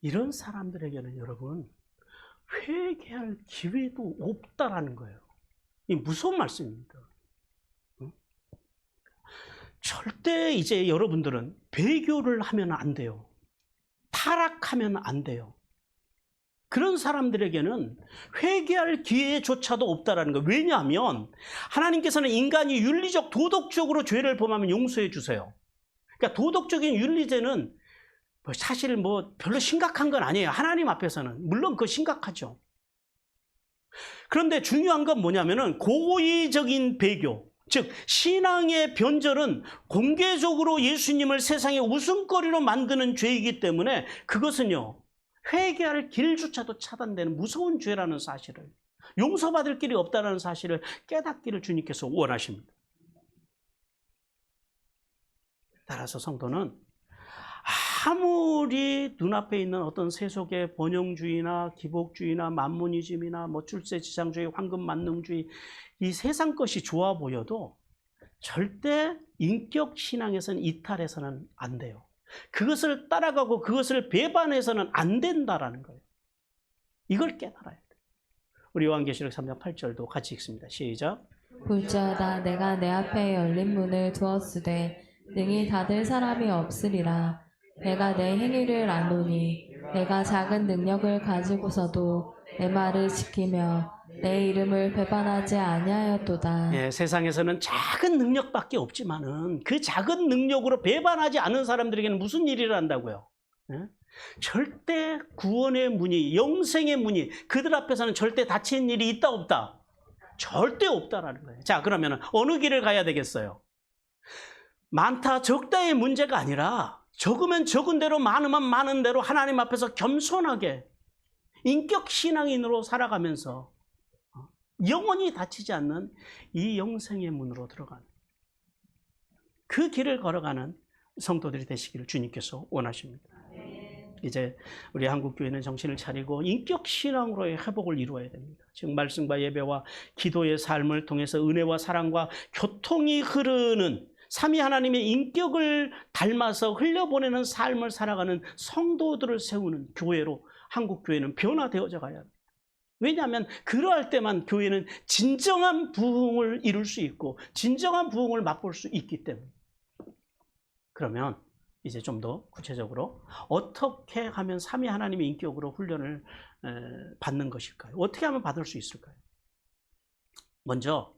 이런 사람들에게는 여러분 회개할 기회도 없다라는 거예요. 이 무서운 말씀입니다. 절대 이제 여러분들은 배교를 하면 안 돼요. 타락하면 안 돼요. 그런 사람들에게는 회개할 기회조차도 없다라는 거예요. 왜냐하면 하나님께서는 인간이 윤리적, 도덕적으로 죄를 범하면 용서해 주세요. 그러니까 도덕적인 윤리죄는 사실 뭐 별로 심각한 건 아니에요. 하나님 앞에서는. 물론 그거 심각하죠. 그런데 중요한 건 뭐냐면은 고의적인 배교, 즉 신앙의 변절은 공개적으로 예수님을 세상의 웃음거리로 만드는 죄이기 때문에 그것은요. 회개할 길조차도 차단되는 무서운 죄라는 사실을, 용서받을 길이 없다는 사실을 깨닫기를 주님께서 원하십니다. 따라서 성도는 아무리 눈앞에 있는 어떤 세속의 번영주의나 기복주의나 만모니즘이나 뭐 출세지상주의, 황금만능주의, 이 세상 것이 좋아 보여도 절대 인격 신앙에서는 이탈해서는 안 돼요. 그것을 따라가고 그것을 배반해서는 안 된다라는 거예요. 이걸 깨달아야 돼요. 우리 요한계시록 3장 8절도 같이 읽습니다. 시작. 볼지어다 내가 내 앞에 열린 문을 두었으되 능히 닫을 사람이 없으리라. 내가 내 행위를 아노니 내가 작은 능력을 가지고서도 내 말을 지키며 내 이름을 배반하지 아니하였도다. 예, 세상에서는 작은 능력밖에 없지만은 그 작은 능력으로 배반하지 않은 사람들에게는 무슨 일을 한다고요? 예? 절대 구원의 문이, 영생의 문이 그들 앞에서는 절대 닫힌 일이 있다 없다? 절대 없다라는 거예요. 자, 그러면 어느 길을 가야 되겠어요? 많다 적다의 문제가 아니라 적으면 적은 대로 많으면 많은 대로 하나님 앞에서 겸손하게 인격 신앙인으로 살아가면서 영원히 닫히지 않는 이 영생의 문으로 들어가는 그 길을 걸어가는 성도들이 되시기를 주님께서 원하십니다. 이제 우리 한국교회는 정신을 차리고 인격 신앙으로의 회복을 이루어야 됩니다. 즉 말씀과 예배와 기도의 삶을 통해서 은혜와 사랑과 교통이 흐르는 삼위 하나님의 인격을 닮아서 흘려보내는 삶을 살아가는 성도들을 세우는 교회로 한국교회는 변화되어져 가야 합니다. 왜냐하면 그러할 때만 교회는 진정한 부흥을 이룰 수 있고 진정한 부흥을 맛볼 수 있기 때문에. 그러면 이제 좀 더 구체적으로 어떻게 하면 삼위 하나님의 인격으로 훈련을 받는 것일까요? 어떻게 하면 받을 수 있을까요? 먼저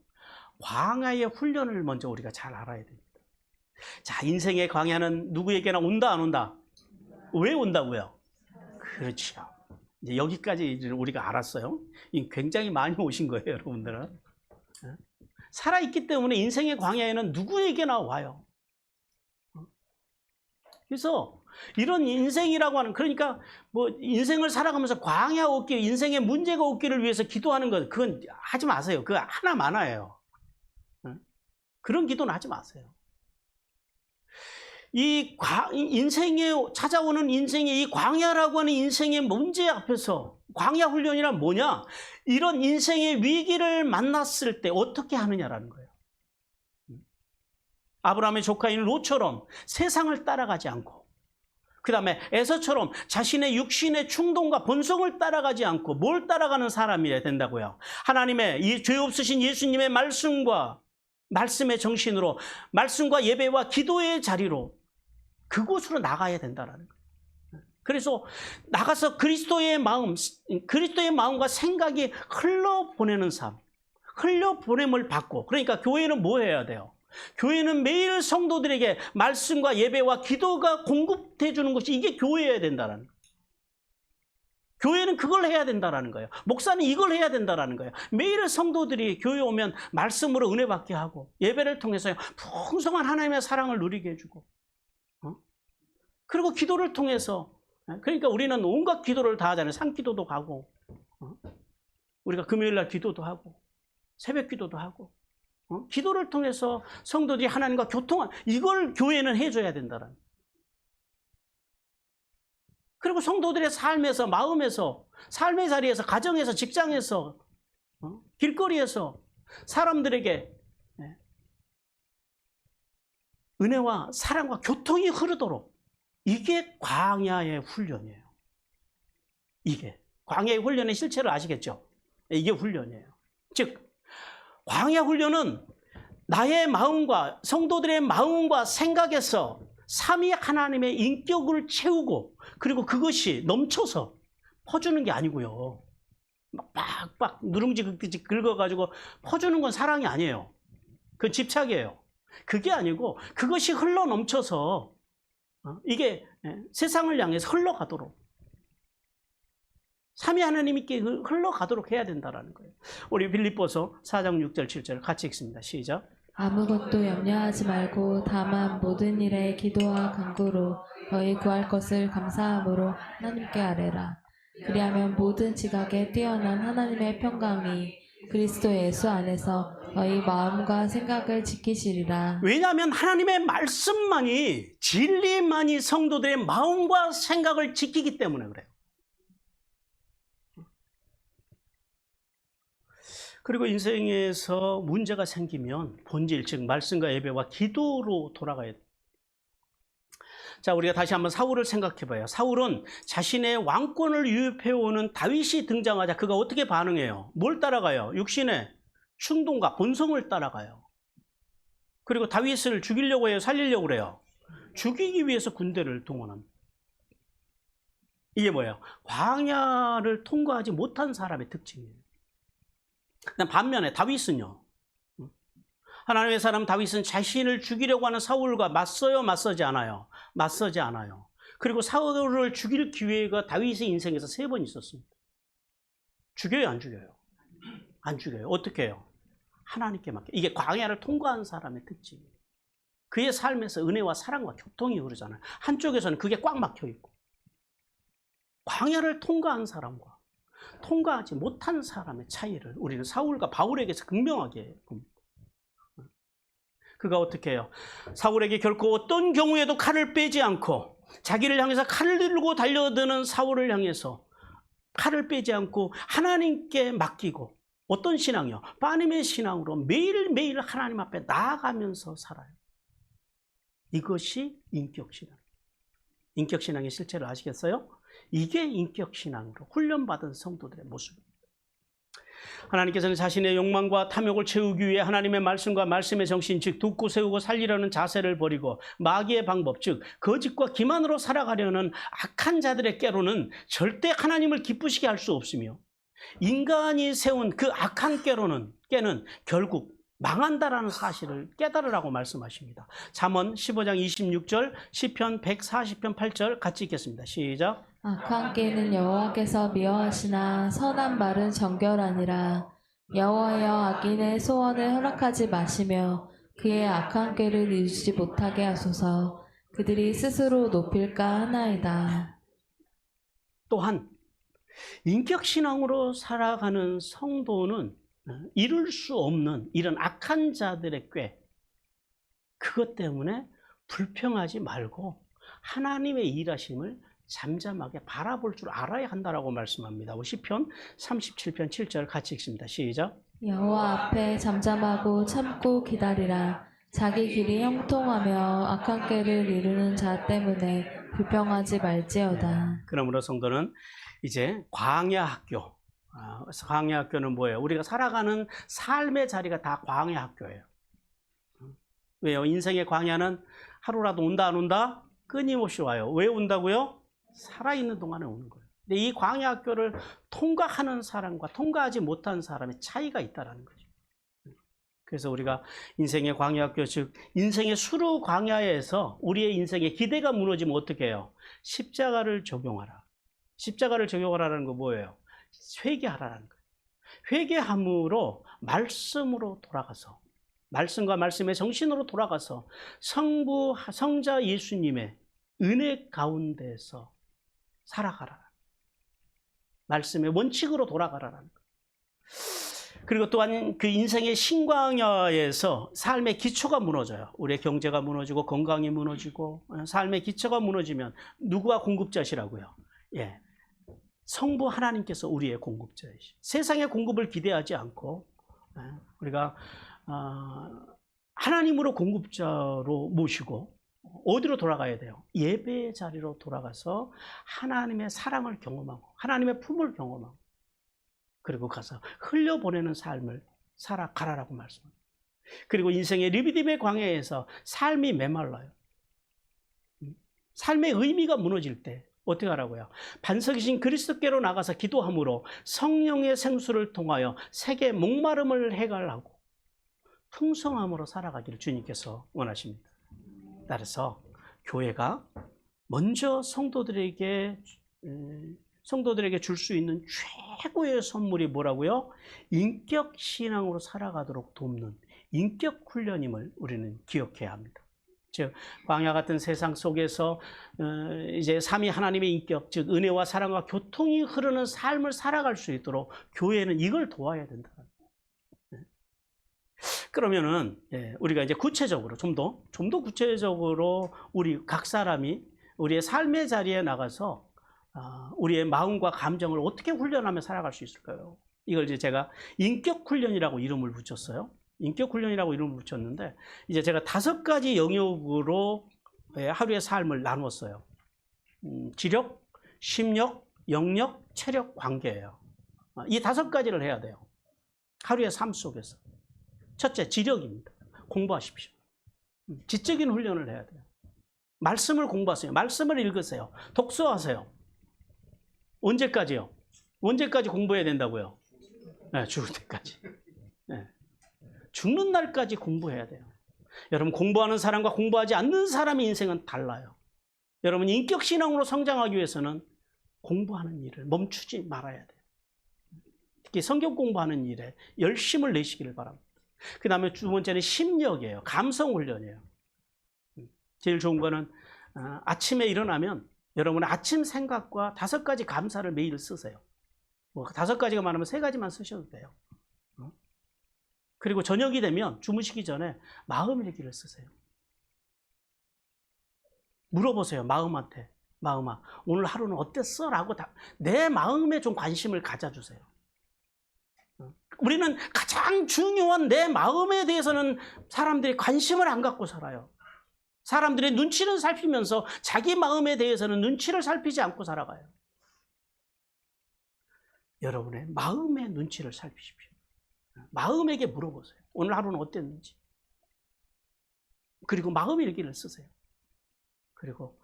광야의 훈련을 먼저 우리가 잘 알아야 됩니다. 자, 인생의 광야는 누구에게나 온다 안 온다? 왜 온다고요? 그렇죠. 이제 여기까지 우리가 알았어요. 굉장히 많이 오신 거예요, 여러분들은. 살아있기 때문에 인생의 광야에는 누구에게나 와요. 그래서 이런 인생이라고 하는, 그러니까 뭐 인생을 살아가면서 광야 없기, 인생에 문제가 없기를 위해서 기도하는 것, 그건 하지 마세요. 그거 하나 많아요. 그런 기도는 하지 마세요. 이 인생에 찾아오는 인생의 이 광야라고 하는 인생의 문제 앞에서 광야 훈련이란 뭐냐? 이런 인생의 위기를 만났을 때 어떻게 하느냐라는 거예요. 아브라함의 조카인 롯처럼 세상을 따라가지 않고, 그 다음에 에서처럼 자신의 육신의 충동과 본성을 따라가지 않고 뭘 따라가는 사람이어야 된다고요? 하나님의 이 죄 없으신 예수님의 말씀과 말씀의 정신으로, 말씀과 예배와 기도의 자리로 그곳으로 나가야 된다는 거예요. 그래서 나가서 그리스도의 마음과 생각이 흘러보내는 삶, 흘려보냄을 받고, 그러니까 교회는 뭐 해야 돼요? 교회는 매일 성도들에게 말씀과 예배와 기도가 공급해 주는 것이, 이게 교회여야 된다는 거예요. 교회는 그걸 해야 된다는 거예요. 목사는 이걸 해야 된다는 거예요. 매일 성도들이 교회 오면 말씀으로 은혜 받게 하고, 예배를 통해서 풍성한 하나님의 사랑을 누리게 해주고, 그리고 기도를 통해서, 그러니까 우리는 온갖 기도를 다 하잖아요. 산기도도 가고, 우리가 금요일날 기도도 하고, 새벽 기도도 하고, 기도를 통해서 성도들이 하나님과 교통한, 이걸 교회는 해줘야 된다는. 그리고 성도들의 삶에서, 마음에서, 삶의 자리에서, 가정에서, 직장에서, 길거리에서 사람들에게 은혜와 사랑과 교통이 흐르도록, 이게 광야의 훈련이에요. 이게 광야의 훈련의 실체를 아시겠죠? 이게 훈련이에요. 즉 광야 훈련은 나의 마음과 성도들의 마음과 생각에서 삼위 하나님의 인격을 채우고, 그리고 그것이 넘쳐서 퍼주는 게 아니고요. 막 빡빡 누룽지 긁어가지고 퍼주는 건 사랑이 아니에요. 그건 집착이에요. 그게 아니고 그것이 흘러 넘쳐서 이게 세상을 향해서 흘러가도록, 삼위 하나님께 흘러가도록 해야 된다는 거예요. 우리 빌립보서 4장 6절 7절 같이 읽습니다. 시작. 아무것도 염려하지 말고 다만 모든 일에 기도와 간구로 너희 구할 것을 감사함으로 하나님께 아뢰라. 그리하면 모든 지각에 뛰어난 하나님의 평강이 그리스도 예수 안에서 너희 마음과 생각을 지키시리라. 왜냐하면 하나님의 말씀만이, 진리만이 성도들의 마음과 생각을 지키기 때문에 그래요. 그리고 인생에서 문제가 생기면 본질, 즉 말씀과 예배와 기도로 돌아가야 돼요. 자, 우리가 다시 한번 사울을 생각해 봐요. 사울은 자신의 왕권을 유입해오는 다윗이 등장하자 그가 어떻게 반응해요? 뭘 따라가요? 육신의 충동과 본성을 따라가요. 그리고 다윗을 죽이려고 해요? 살리려고 그래요? 죽이기 위해서 군대를 동원합니다. 이게 뭐예요? 광야를 통과하지 못한 사람의 특징이에요. 반면에 다윗은요, 하나님의 사람 다윗은 자신을 죽이려고 하는 사울과 맞서요, 맞서지 않아요? 맞서지 않아요. 그리고 사울을 죽일 기회가 다윗의 인생에서 3번 있었습니다. 죽여요, 안 죽여요? 안 죽여요. 어떻게 해요? 하나님께 맡겨. 이게 광야를 통과한 사람의 특징이에요. 그의 삶에서 은혜와 사랑과 교통이 흐르잖아요. 한쪽에서는 그게 꽉 막혀 있고, 광야를 통과한 사람과 통과하지 못한 사람의 차이를 우리는 사울과 바울에게서 극명하게 봅니다. 그가 어떻게 해요? 사울에게 결코 어떤 경우에도 칼을 빼지 않고 자기를 향해서 칼을 들고 달려드는 사울을 향해서 칼을 빼지 않고 하나님께 맡기고, 어떤 신앙이요? 빠님의 신앙으로 매일매일 하나님 앞에 나아가면서 살아요. 이것이 인격신앙. 인격신앙의 실체를 아시겠어요? 이게 인격신앙으로 훈련받은 성도들의 모습입니다. 하나님께서는 자신의 욕망과 탐욕을 채우기 위해 하나님의 말씀과 말씀의 정신, 즉 듣고 세우고 살리려는 자세를 버리고 마귀의 방법, 즉 거짓과 기만으로 살아가려는 악한 자들의 꾀로는 절대 하나님을 기쁘시게 할 수 없으며, 인간이 세운 그 악한 꾀는 결국 망한다라는 사실을 깨달으라고 말씀하십니다. 잠언 15장 26절, 시편 140편 8절 같이 읽겠습니다. 시작. 악한 꾀는 여호와께서 미워하시나 선한 말은 정결하니라. 여호와여, 악인의 소원을 허락하지 마시며 그의 악한 꾀를 이루지 못하게 하소서. 그들이 스스로 높일까 하나이다. 또한 인격신앙으로 살아가는 성도는 이룰 수 없는 이런 악한 자들의 꾀, 그것 때문에 불평하지 말고 하나님의 일하심을 잠잠하게 바라볼 줄 알아야 한다라고 말씀합니다. 시편 37편 7절 같이 읽습니다. 시작. 여호와 앞에 잠잠하고 참고 기다리라. 자기 길이 형통하며 악한 꾀를 이루는 자 때문에 불평하지 말지어다. 그러므로 성도는 이제 광야 학교, 광야 학교는 뭐예요? 우리가 살아가는 삶의 자리가 다 광야 학교예요. 왜요? 인생의 광야는 하루라도 온다 안 온다? 끊임없이 와요. 왜 온다고요? 살아있는 동안에 오는 거예요. 근데 이 광야 학교를 통과하는 사람과 통과하지 못한 사람의 차이가 있다는 거죠. 그래서 우리가 인생의 광야 학교, 즉 인생의 수루 광야에서 우리의 인생의 기대가 무너지면 어떻게 해요? 십자가를 적용하라. 십자가를 적용하라는 거 뭐예요? 회개하라는 거예요. 회개함으로 말씀으로 돌아가서, 말씀과 말씀의 정신으로 돌아가서 성부, 성자 예수님의 은혜 가운데서 살아가라. 말씀의 원칙으로 돌아가라는 거예요. 그리고 또한 그 인생의 신광야에서 삶의 기초가 무너져요. 우리의 경제가 무너지고 건강이 무너지고 삶의 기초가 무너지면 누구가 공급자시라고요? 예, 성부 하나님께서 우리의 공급자이시. 세상의 공급을 기대하지 않고 우리가 하나님으로 공급자로 모시고 어디로 돌아가야 돼요? 예배의 자리로 돌아가서 하나님의 사랑을 경험하고 하나님의 품을 경험하고, 그리고 가서 흘려보내는 삶을 살아가라라고 말씀합니다. 그리고 인생의 리비딤의 광야에서 삶이 메말라요. 삶의 의미가 무너질 때 어떻게 하라고요? 반석이신 그리스도께로 나가서 기도함으로 성령의 생수를 통하여 세계 목마름을 해결하고 풍성함으로 살아가기를 주님께서 원하십니다. 따라서 교회가 먼저 성도들에게 줄 수 있는 최고의 선물이 뭐라고요? 인격 신앙으로 살아가도록 돕는 인격 훈련임을 우리는 기억해야 합니다. 즉 광야 같은 세상 속에서 이제 삼위 하나님의 인격, 즉 은혜와 사랑과 교통이 흐르는 삶을 살아갈 수 있도록 교회는 이걸 도와야 된다. 그러면은 우리가 이제 구체적으로 좀 더 구체적으로 우리 각 사람이 우리의 삶의 자리에 나가서 우리의 마음과 감정을 어떻게 훈련하며 살아갈 수 있을까요? 이걸 이제 제가 인격 훈련이라고 이름을 붙였어요. 인격 훈련이라고 이름을 붙였는데 이제 제가 5가지 영역으로 하루의 삶을 나누었어요. 지력, 심력, 영역, 체력, 관계예요. 이 5가지를 해야 돼요. 하루의 삶 속에서. 첫째, 지력입니다. 공부하십시오. 지적인 훈련을 해야 돼요. 말씀을 공부하세요. 말씀을 읽으세요. 독서하세요. 언제까지요? 언제까지 공부해야 된다고요? 네, 죽을 때까지. 네. 죽는 날까지 공부해야 돼요. 여러분, 공부하는 사람과 공부하지 않는 사람의 인생은 달라요. 여러분, 인격신앙으로 성장하기 위해서는 공부하는 일을 멈추지 말아야 돼요. 특히 성경 공부하는 일에 열심을 내시기를 바랍니다. 그 다음에 2번째는 심력이에요. 감성 훈련이에요. 제일 좋은 거는 아침에 일어나면 여러분의 아침 생각과 5가지 감사를 매일 쓰세요. 뭐 5가지가 많으면 3가지만 쓰셔도 돼요. 그리고 저녁이 되면 주무시기 전에 마음 일기를 쓰세요. 물어보세요. 마음한테. 마음아, 오늘 하루는 어땠어? 라고 내 마음에 좀 관심을 가져주세요. 우리는 가장 중요한 내 마음에 대해서는 사람들이 관심을 안 갖고 살아요. 사람들의 눈치를 살피면서 자기 마음에 대해서는 눈치를 살피지 않고 살아가요. 여러분의 마음의 눈치를 살피십시오. 마음에게 물어보세요. 오늘 하루는 어땠는지. 그리고 마음 일기를 쓰세요. 그리고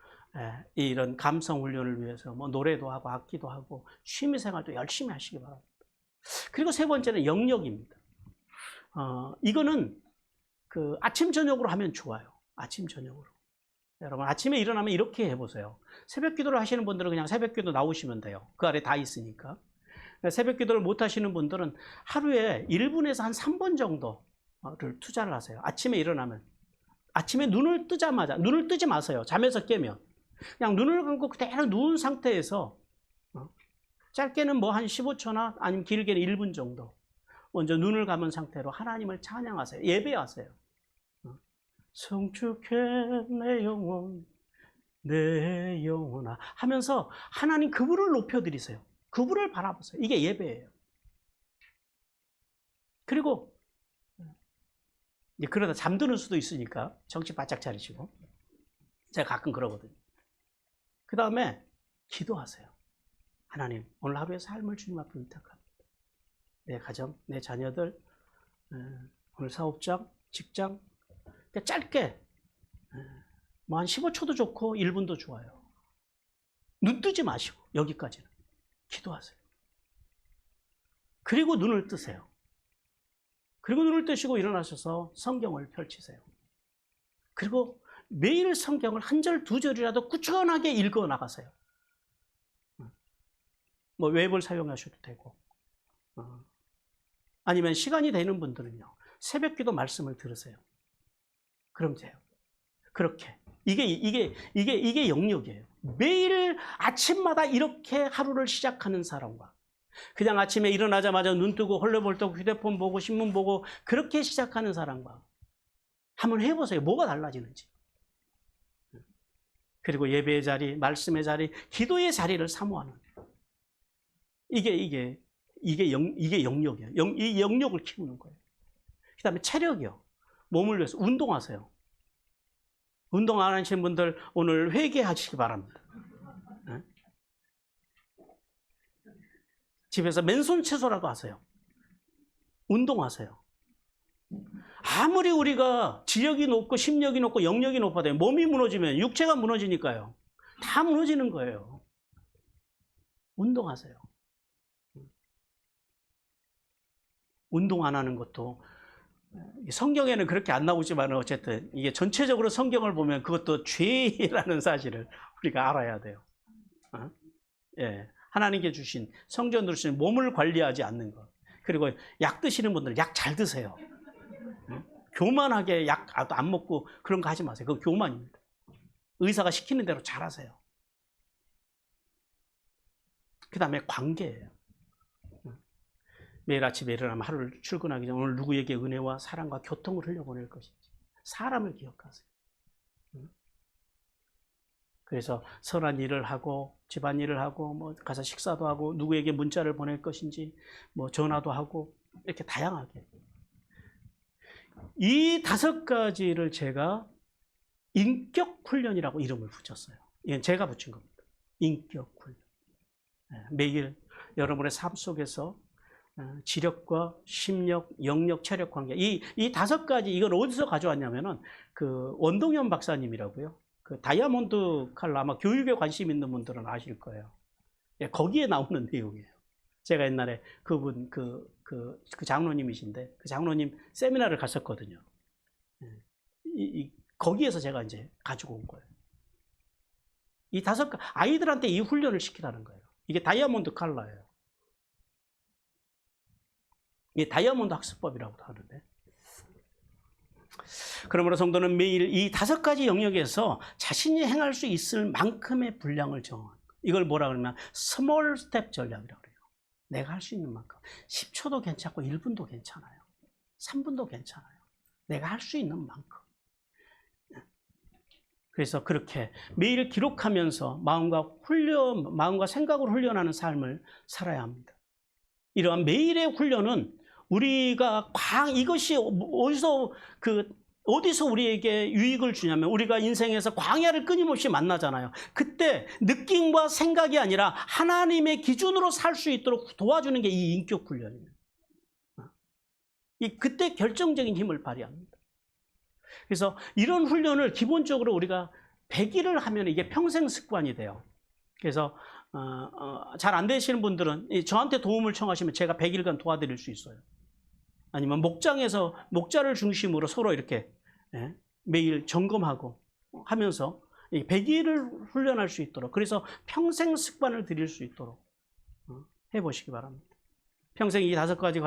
이런 감성 훈련을 위해서 뭐 노래도 하고 악기도 하고 취미 생활도 열심히 하시기 바랍니다. 그리고 3번째는 영역입니다. 이거는 그 아침 저녁으로 하면 좋아요. 아침 저녁으로. 여러분, 아침에 일어나면 이렇게 해보세요. 새벽 기도를 하시는 분들은 그냥 새벽 기도 나오시면 돼요. 그 아래 다 있으니까. 새벽 기도를 못 하시는 분들은 하루에 1분에서 한 3번 정도를 투자를 하세요. 아침에 일어나면. 아침에 눈을 뜨자마자, 눈을 뜨지 마세요. 잠에서 깨면. 그냥 눈을 감고 그대로 누운 상태에서 짧게는 뭐 한 15초나 아니면 길게는 1분 정도 먼저 눈을 감은 상태로 하나님을 찬양하세요. 예배하세요. 성축해 내 영혼 내 영혼아 하면서 하나님 그분을 높여드리세요. 그분을 바라보세요. 이게 예배예요. 그리고 이제 그러다 잠드는 수도 있으니까 정신 바짝 차리시고, 제가 가끔 그러거든요. 그 다음에 기도하세요. 하나님, 오늘 하루의 삶을 주님 앞에 의탁합니다. 내 가정, 내 자녀들, 오늘 사업장, 직장, 짧게 뭐 한 15초도 좋고 1분도 좋아요. 눈 뜨지 마시고 여기까지는 기도하세요. 그리고 눈을 뜨세요. 그리고 눈을 뜨시고 일어나셔서 성경을 펼치세요. 그리고 매일 성경을 1절, 2절이라도 꾸준하게 읽어 나가세요. 뭐 웹을 사용하셔도 되고, 아니면 시간이 되는 분들은요, 새벽기도 말씀을 들으세요. 그럼 돼요. 그렇게 이게 영역이에요. 매일 아침마다 이렇게 하루를 시작하는 사람과 그냥 아침에 일어나자마자 눈 뜨고 헐레벌떡 휴대폰 보고 신문 보고 그렇게 시작하는 사람과 한번 해보세요. 뭐가 달라지는지. 그리고 예배의 자리, 말씀의 자리, 기도의 자리를 사모하는 이게 영역이에요. 이 영역을 키우는 거예요. 그 다음에 체력이요. 몸을 위해서 운동하세요. 운동 안 하시는 분들 오늘 회개하시기 바랍니다. 집에서 맨손 채소라도 하세요. 운동하세요. 아무리 우리가 지력이 높고 심력이 높고 영역이 높아도 몸이 무너지면 육체가 무너지니까요. 다 무너지는 거예요. 운동하세요. 운동 안 하는 것도 성경에는 그렇게 안 나오지만 어쨌든 이게 전체적으로 성경을 보면 그것도 죄라는 사실을 우리가 알아야 돼요. 예, 하나님께 주신 성전으로 주신 몸을 관리하지 않는 것. 그리고 약 드시는 분들 약 잘 드세요. 교만하게 약 안 먹고 그런 거 하지 마세요. 그건 교만입니다. 의사가 시키는 대로 잘하세요. 그 다음에 관계예요. 매일 아침에 일어나면 하루를 출근하기 전에 오늘 누구에게 은혜와 사랑과 교통을 흘려보낼 것인지 사람을 기억하세요. 그래서 선한 일을 하고 집안일을 하고 뭐 가서 식사도 하고 누구에게 문자를 보낼 것인지 뭐 전화도 하고 이렇게 다양하게 이 5가지를 제가 인격 훈련이라고 이름을 붙였어요. 이건 제가 붙인 겁니다. 인격 훈련. 매일 여러분의 삶 속에서 지력과 심력, 영역, 체력 관계 이 5가지 이걸 어디서 가져왔냐면은 그 원동현 박사님이라고요. 그 다이아몬드 칼라 아마 교육에 관심 있는 분들은 아실 거예요. 거기에 나오는 내용이에요. 제가 옛날에 그분 그 장로님이신데 그 장로님 세미나를 갔었거든요. 거기에서 제가 이제 가지고 온 거예요. 이 5가지 아이들한테 이 훈련을 시키라는 거예요. 이게 다이아몬드 칼라예요. 이게 다이아몬드 학습법이라고도 하는데. 그러므로 성도는 매일 이 5가지 영역에서 자신이 행할 수 있을 만큼의 분량을 정하는 거예요. 이걸 뭐라 그러면 스몰 스텝 전략이라고 그래요. 내가 할 수 있는 만큼. 10초도 괜찮고 1분도 괜찮아요. 3분도 괜찮아요. 내가 할 수 있는 만큼. 그래서 그렇게 매일 기록하면서 마음과 생각을 훈련하는 삶을 살아야 합니다. 이러한 매일의 훈련은 우리가 이것이 어디서 우리에게 유익을 주냐면 우리가 인생에서 광야를 끊임없이 만나잖아요. 그때 느낌과 생각이 아니라 하나님의 기준으로 살 수 있도록 도와주는 게 이 인격 훈련이에요. 그때 결정적인 힘을 발휘합니다. 그래서 이런 훈련을 기본적으로 우리가 100일을 하면 이게 평생 습관이 돼요. 그래서 잘 안 되시는 분들은 저한테 도움을 청하시면 제가 100일간 도와드릴 수 있어요. 아니면 목자를 중심으로 서로 이렇게 매일 점검하고 하면서 100일을 훈련할 수 있도록 그래서 평생 습관을 들일 수 있도록 해보시기 바랍니다. 평생 이 5가지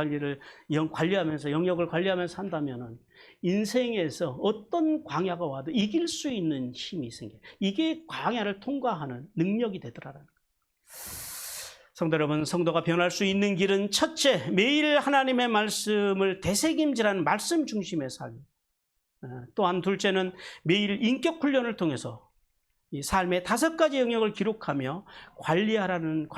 관리하면서 영역을 관리하면서 한다면은 인생에서 어떤 광야가 와도 이길 수 있는 힘이 생겨요. 이게 광야를 통과하는 능력이 되더라라는 거예요. 성도 여러분, 성도가 변할 수 있는 길은 첫째, 매일 하나님의 말씀을 되새김질하는 말씀 중심의 삶. 또한 둘째는 매일 인격 훈련을 통해서 이 삶의 5가지 영역을 기록하며 관리하는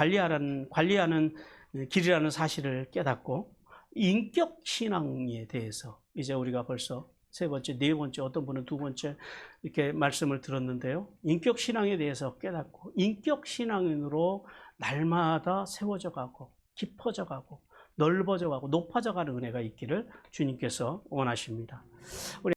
길이라는 사실을 깨닫고 인격 신앙에 대해서 이제 우리가 벌써 3번째, 4번째, 어떤 분은 2번째 이렇게 말씀을 들었는데요. 인격 신앙에 대해서 깨닫고 인격 신앙인으로 날마다 세워져 가고 깊어져 가고 넓어져 가고 높아져 가는 은혜가 있기를 주님께서 원하십니다.